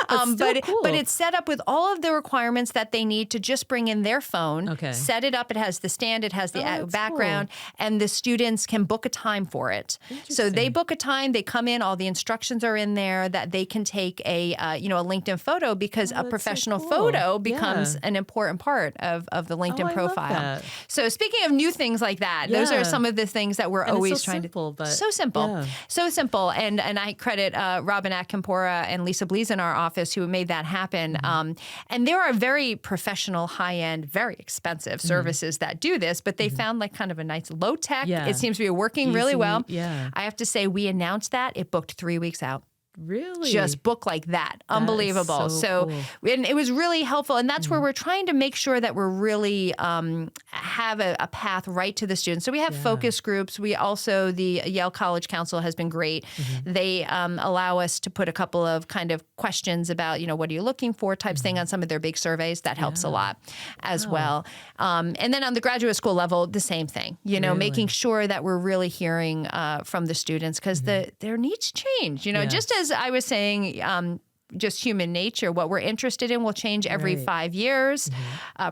But it's set up with all of the requirements that they need to just bring in their phone, set it up. It has the stand, it has the background, and the students can book a time for it. So they book a time, they come in, all the instructions are in there that they can take a LinkedIn photo, because a professional photo becomes an important part of the LinkedIn profile. So speaking of new things like that, those are some of the things that we're always trying to. So simple. And I credit Robin Atkimpora and Lisa Blees in our office who made that happen. And there are very professional, high-end, very expensive services that do this, but they found like kind of a nice low tech. It seems to be working really well. I have to say, we announced that. It booked 3 weeks out. Really? Just book like that. Unbelievable. So cool. And it was really helpful. And that's where we're trying to make sure that we're really have a path right to the students. So we have focus groups. We also, the Yale College Council has been great. They allow us to put a couple of kind of questions about, what are you looking for types thing on some of their big surveys. That helps a lot as well. And then on the graduate school level, the same thing, really? Making sure that we're really hearing from the students, because their needs change, just as I was saying, just human nature, what we're interested in will change every 5 years,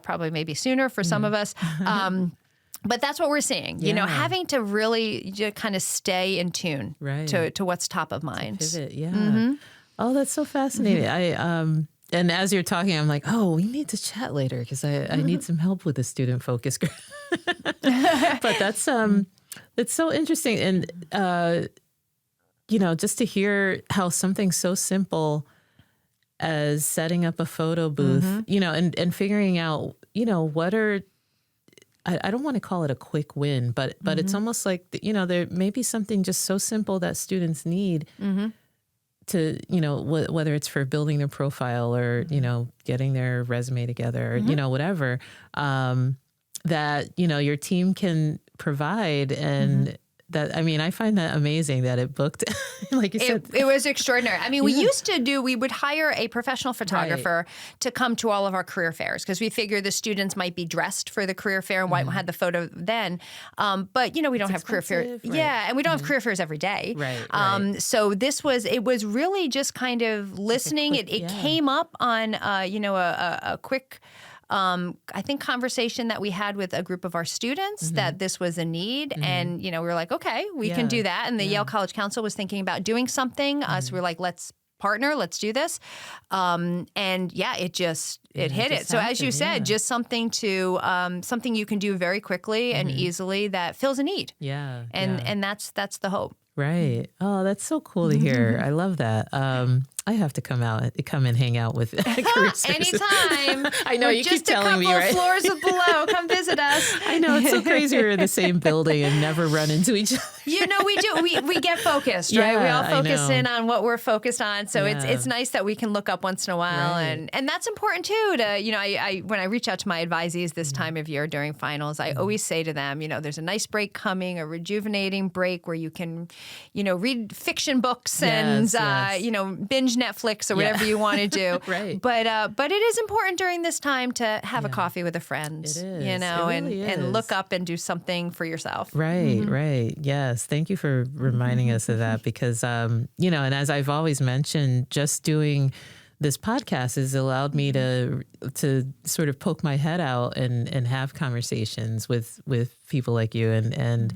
probably maybe sooner for some of us. But that's what we're seeing, having to really just kind of stay in tune to what's top of mind. Pivot, Oh, that's so fascinating. And as you're talking, I'm like, oh, we need to chat later, because I need some help with the student focus group. But that's it's so interesting. And just to hear how something so simple as setting up a photo booth, and figuring out, what are, I don't want to call it a quick win, but it's almost like, there may be something just so simple that students need to, whether it's for building their profile or, getting their resume together, or, whatever, that, your team can provide, and I mean, I find that amazing that it booked, like you said. It was extraordinary. I mean, we would hire a professional photographer to come to all of our career fairs because we figure the students might be dressed for the career fair and might had the photo then. But, we don't have career fairs. Right. Yeah, and we don't have career fairs every day. Right. So it was really just kind of listening. It came up on, a quick I think conversation that we had with a group of our students that this was a need. And, we were like, okay, we can do that. And the Yale College Council was thinking about doing something. So we were like, let's partner, let's do this. And it hit it. So as you said, just something something you can do very quickly and easily that fills a need. Yeah. And that's the hope. Right. Oh, that's so cool to hear. I love that. I have to come and hang out with career services. Anytime. I know, you keep telling me, right? Just a couple floors below. Come visit us. I know, it's so crazy we're in the same building and never run into each other. We do. We get focused, right? We all focus in on what we're focused on. So it's nice that we can look up once in a while. Right. And that's important too to, when I reach out to my advisees this time of year during finals, I always say to them, there's a nice break coming, a rejuvenating break where you can, read fiction books and, binge Netflix or whatever you want to do. Right. But it is important during this time to have a coffee with a friend, it is. And look up and do something for yourself. Right, right. Yes. Thank you for reminding us of that because, and as I've always mentioned, just doing this podcast has allowed me to sort of poke my head out and have conversations with people like you and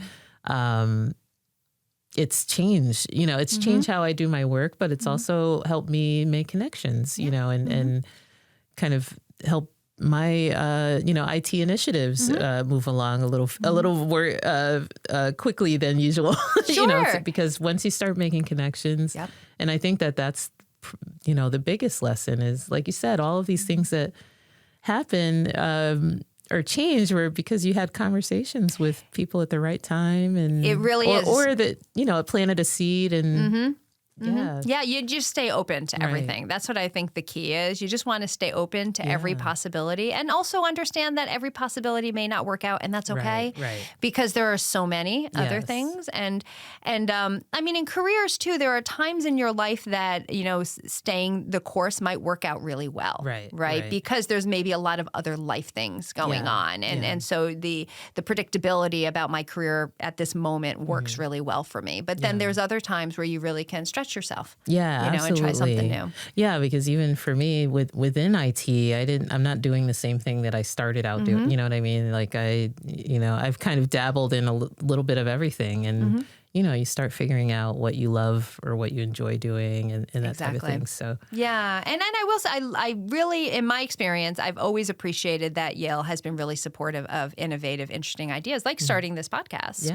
it's changed, it's changed how I do my work, but it's also helped me make connections, and kind of help my, IT initiatives move along a little more quickly than usual, Sure. Because once you start making connections, and I think that's, the biggest lesson is, like you said, all of these things that happen, or change were because you had conversations with people at the right time, and it really is, or that it planted a seed, and you just stay open to everything. Right. That's what I think the key is. You just want to stay open to every possibility, and also understand that every possibility may not work out, and that's okay. Right. Because there are so many other things, and I mean, in careers too, there are times in your life that staying the course might work out really well. Right. Because there's maybe a lot of other life things going on, and so the predictability about my career at this moment works really well for me. But then there's other times where you really can stretch yourself, absolutely. and try something new. Yeah, because even for me within IT, I'm not doing the same thing that I started out doing. You know what I mean? Like I've kind of dabbled in a little bit of everything, and you start figuring out what you love or what you enjoy doing and that type of thing. So and I will say, I really, in my experience, I've always appreciated that Yale has been really supportive of innovative, interesting ideas, like starting this podcast,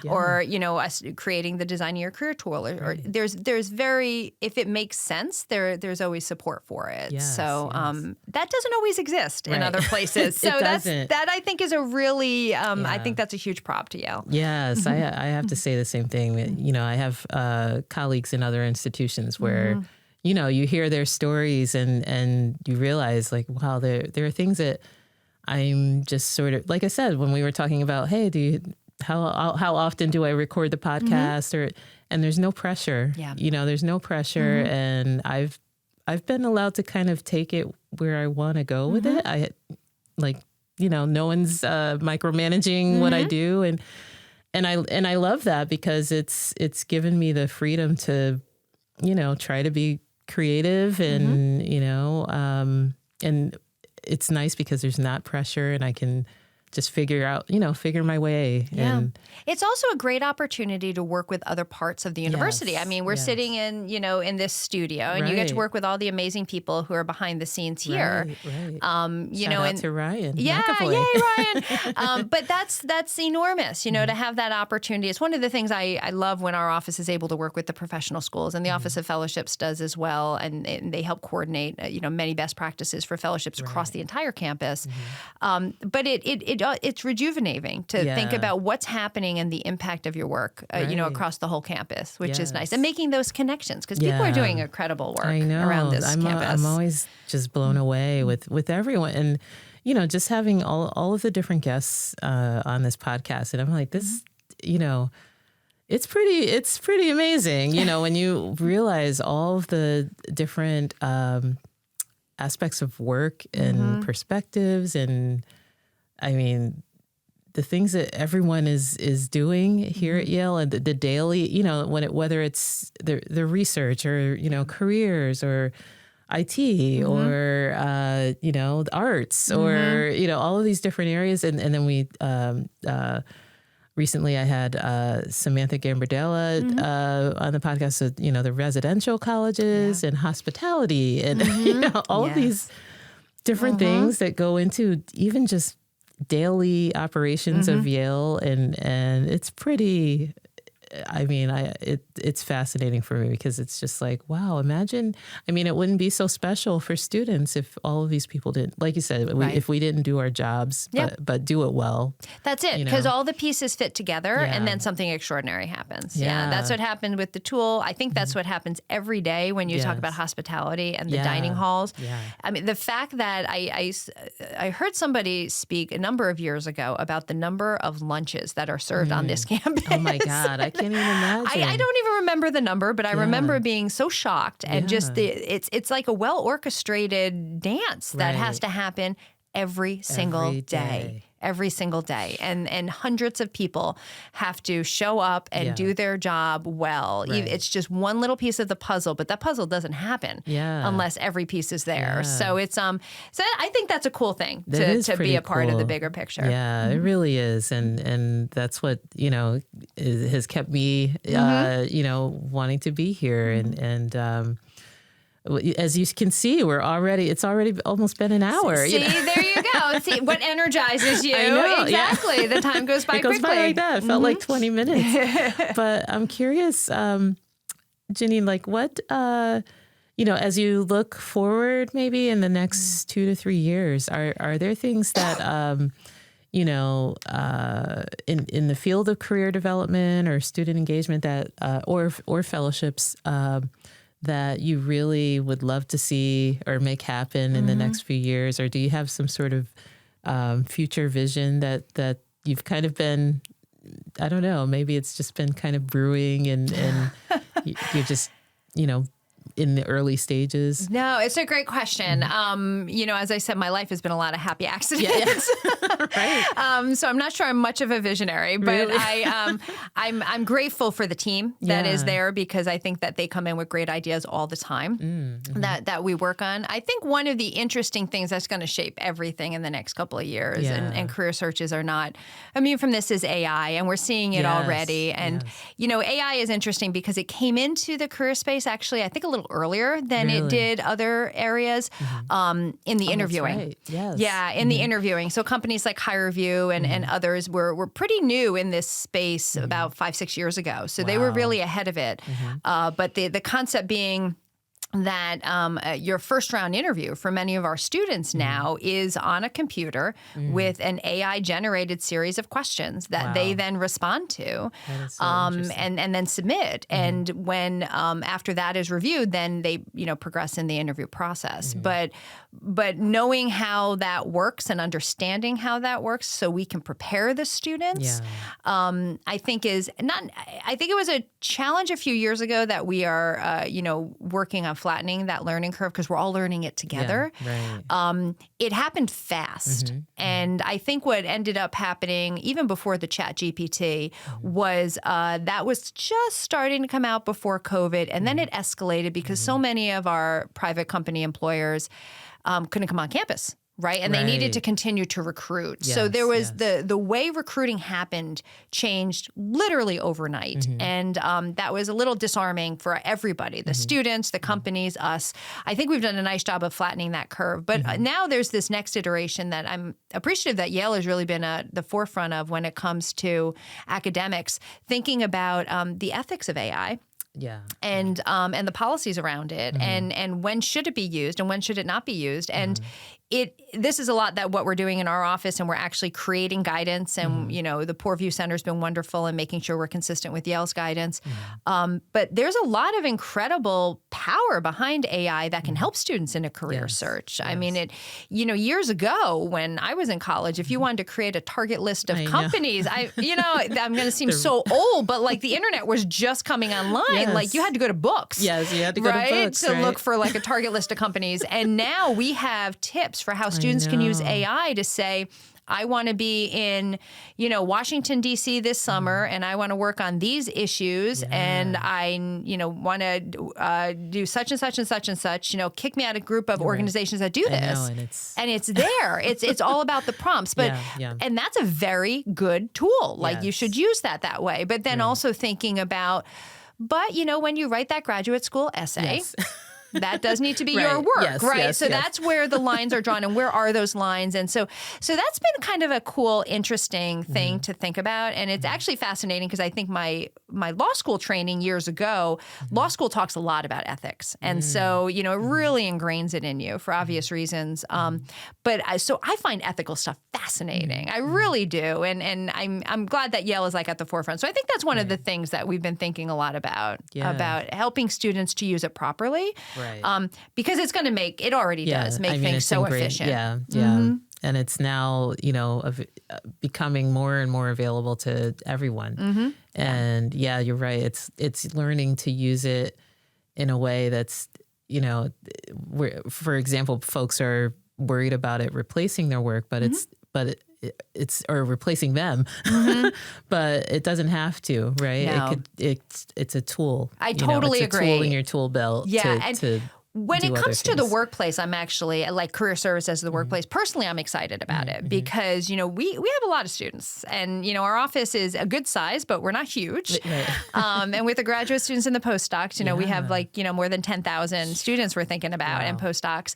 or us creating the Design Your Career tool, or there's very, if it makes sense, there's always support for it. That doesn't always exist in other places. So that I think is a really, I think that's a huge prop to Yale. Yes, I have to say the same thing. I have colleagues in other institutions where, you hear their stories and you realize, like, wow, there are things that I'm just sort of, like I said, when we were talking about, hey, how often do I record the podcast, and there's no pressure. There's no pressure, and I've been allowed to kind of take it where I want to go with it. No one's micromanaging what I do, and I love that because it's given me the freedom to, try to be creative and, and it's nice because there's not pressure and I can just figure my way. Yeah. And it's also a great opportunity to work with other parts of the university. Yes. I mean, we're sitting in, in this studio, and you get to work with all the amazing people who are behind the scenes here. Right. Shout out to Ryan. Yeah, McAvoy. yay, Ryan. But that's enormous, to have that opportunity. It's one of the things I love when our office is able to work with the professional schools, and the Office of Fellowships does as well, and they help coordinate, many best practices for fellowships across the entire campus. But it's rejuvenating to think about what's happening and the impact of your work, across the whole campus, which is nice. And making those connections, because people are doing incredible work around this campus. I'm always just blown away with everyone. And, just having all of the different guests on this podcast. And I'm like, this, It's pretty amazing, when you realize all of the different aspects of work and perspectives, and I mean, the things that everyone is doing here at Yale, and the daily, whether it's the research or careers or IT or the arts or all of these different areas, and then we recently I had Samantha Gambardella on the podcast, so, the residential colleges and hospitality and all of these different things that go into even just daily operations of Yale, and it's pretty. I mean, it's fascinating for me because it's just like, wow, imagine. I mean, it wouldn't be so special for students if all of these people didn't, like you said, if we didn't do our jobs, but do it well. That's it, because all the pieces fit together and then something extraordinary happens. Yeah, that's what happened with the tool. I think that's what happens every day when you talk about hospitality and the dining halls. Yeah. I mean, the fact that I heard somebody speak a number of years ago about the number of lunches that are served on this campus. Oh my God, I can't even imagine. I don't even remember the number, but I remember being so shocked, and just it's like a well orchestrated dance that has to happen every single day. Every single day. And hundreds of people have to show up and do their job well. Right. It's just one little piece of the puzzle, but that puzzle doesn't happen unless every piece is there. Yeah. So it's so I think that's a cool thing to be a part of the bigger picture. Yeah, it really is. And that's what, has kept me wanting to be here. And as you can see, it's already almost been an hour. See, there you go. See what energizes you. I know, exactly. Yeah. The time goes by quickly. It goes by like that. It felt like 20 minutes. But I'm curious, Jeanine, like what, as you look forward maybe in the next 2 to 3 years, are there things that, in the field of career development or student engagement that, or fellowships, that you really would love to see or make happen in the next few years? Or do you have some sort of future vision that you've kind of been, I don't know, maybe it's just been kind of brewing and you're just, in the early stages? No, it's a great question. As I said, my life has been a lot of happy accidents. Right. So I'm not sure I'm much of a visionary, but really? I'm grateful for the team that is there, because I think that they come in with great ideas all the time that we work on. I think one of the interesting things that's going to shape everything in the next couple of years, and career searches are not immune from this, is AI, and we're seeing it already. And, AI is interesting because it came into the career space actually, I think, a little earlier than it did other areas in the interviewing. Right. Yes. Yeah, in the interviewing. So companies like HireVue and others were pretty new in this space about 5-6 years ago. So they were really ahead of it. But the concept being that your first round interview for many of our students now is on a computer with an AI generated series of questions that they then respond to and then submit. And when after that is reviewed, then they progress in the interview process. But knowing how that works and understanding how that works so we can prepare the students, I think is not. I think it was a challenge a few years ago that we are working on flattening that learning curve, because we're all learning it together. Yeah, right. It happened fast. And I think what ended up happening even before the Chat GPT was that was just starting to come out before COVID. And then it escalated because so many of our private company employers couldn't come on campus. Right. And they needed to continue to recruit. So there was the way recruiting happened changed literally overnight. And that was a little disarming for everybody, the students, the companies, us. I think we've done a nice job of flattening that curve. But now there's this next iteration that I'm appreciative that Yale has really been at the forefront of when it comes to academics, thinking about the ethics of AI. And the policies around it, and when should it be used and when should it not be used, and this is a lot that what we're doing in our office, and we're actually creating guidance. And, the Poorview Center's been wonderful in making sure we're consistent with Yale's guidance. But there's a lot of incredible power behind AI that can help students in a career search. I mean, years ago when I was in college, if you wanted to create a target list of companies, I'm going to seem so old, but like the internet was just coming online. Like you had to go to books. Yes, you had to go to books. To look for like a target list of companies. And now we have tips for how students can use AI to say, I want to be in, Washington, D.C. this summer, and I want to work on these issues, and I, want to do such and such and such and such, kick me out of a group of organizations that do this. And it's there. It's all about the prompts. But and that's a very good tool. Like you should use that way. But then also thinking about, but, when you write that graduate school essay, that does need to be your work, right? So that's where the lines are drawn, and where are those lines? And so that's been kind of a cool, interesting thing to think about. And it's actually fascinating because I think my law school training years ago, law school talks a lot about ethics. And so, it really ingrains it in you for obvious reasons. But I find ethical stuff fascinating. I really do. And I'm glad that Yale is like at the forefront. So I think that's one of the things that we've been thinking a lot about helping students to use it properly. Right. Because it's going to make things so efficient. And it's now, becoming more and more available to everyone. And you're right. It's learning to use it in a way that's, where, for example, folks are worried about it replacing their work, but it's or replacing them, but it doesn't have to, right? No. It's a tool. I totally agree. It's a tool in your tool belt. When it comes to the workplace, I'm actually like career service as the workplace. Personally, I'm excited about it because, we have a lot of students, and, our office is a good size, but we're not huge. Right. And with the graduate students and the postdocs, we have more than 10,000 students we're thinking about and postdocs.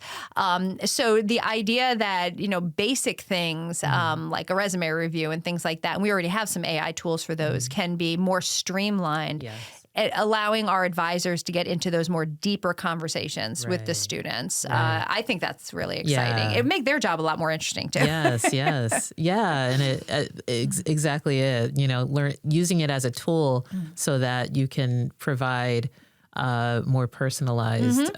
So the idea that, basic things like a resume review and things like that, and we already have some AI tools for those, can be more streamlined. Yes. Allowing our advisors to get into those more deeper conversations with the students. I think that's really exciting. It would make their job a lot more interesting too. Yes. Yeah. And exactly it, using it as a tool so that you can provide more personalized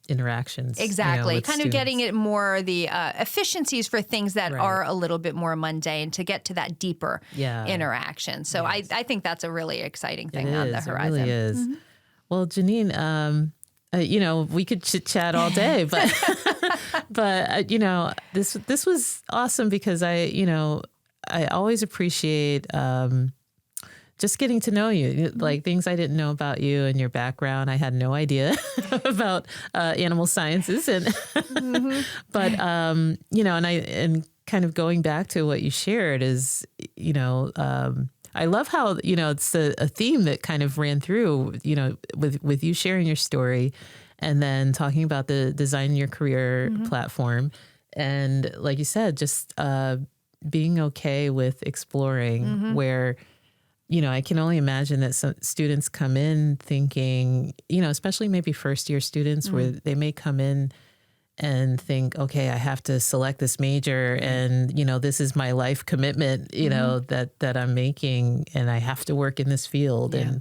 interactions. Exactly. With kind students. Of getting it more the efficiencies for things that are a little bit more mundane to get to that deeper interaction. So I think that's a really exciting thing on the horizon. It really is. Well, Jeanine, we could chit-chat all day, but this was awesome because I always appreciate just getting to know you, like things I didn't know about you and your background. I had no idea about animal sciences, and but and kind of going back to what you shared is, I love how it's a theme that kind of ran through, with you sharing your story, and then talking about the design your career platform, and like you said, just being okay with exploring where. I can only imagine that some students come in thinking, especially maybe first year students where they may come in and think, okay, I have to select this major and, this is my life commitment, that I'm making, and I have to work in this field. Yeah.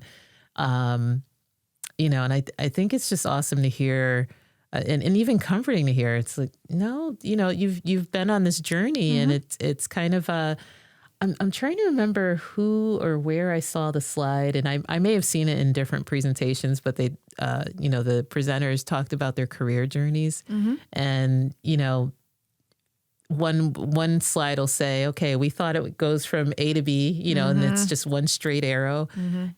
And, and I think it's just awesome to hear and even comforting to hear. It's like, no, you've been on this journey and it's kind of I'm trying to remember who or where I saw the slide, and I may have seen it in different presentations, but they, the presenters talked about their career journeys, and one slide will say, okay, we thought it goes from A to B, and it's just one straight arrow,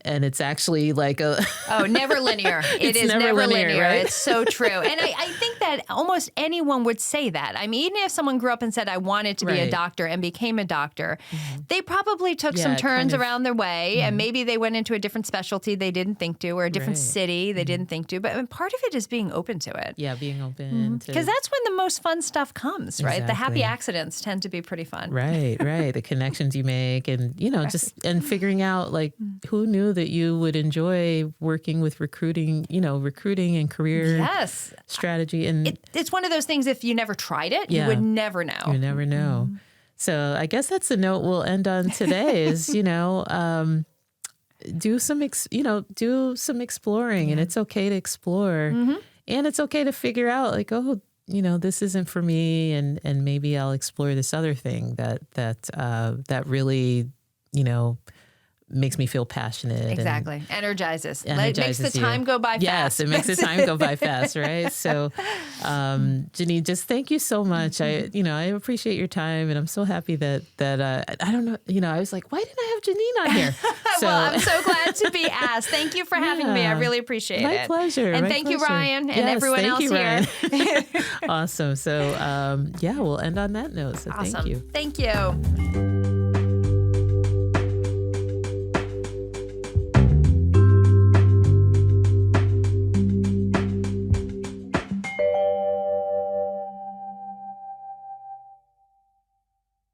and it's actually like never linear. It is never linear. Right? It's so true. And I think that almost anyone would say that. I mean, even if someone grew up and said, I wanted to be a doctor and became a doctor, they probably took some turns around their way, and maybe they went into a different specialty they didn't think to, or a different city they didn't think to. But part of it is being open to it. Yeah, being open. Because that's when the most fun stuff comes, right? The happy the accidents tend to be pretty fun. Right. The connections you make and, and figuring out like who knew that you would enjoy working with recruiting and career strategy. And it's one of those things, if you never tried it, you would never know. You never know. So I guess that's the note we'll end on today is, do some exploring, and it's okay to explore, and it's okay to figure out like, oh, this isn't for me, and maybe I'll explore this other thing that really, makes me feel passionate. Exactly. Energizes. Makes the time go by fast. Yes, it makes the time go by fast, right? So, Jeanine, just thank you so much. I appreciate your time, and I'm so happy that I don't know, I was like, why didn't I have Jeanine on here? Well, I'm so glad to be asked. Thank you for having me. I really appreciate it. My pleasure. And thank you, Ryan, and everyone else here. Awesome. So, we'll end on that note. So awesome. Thank you. Thank you.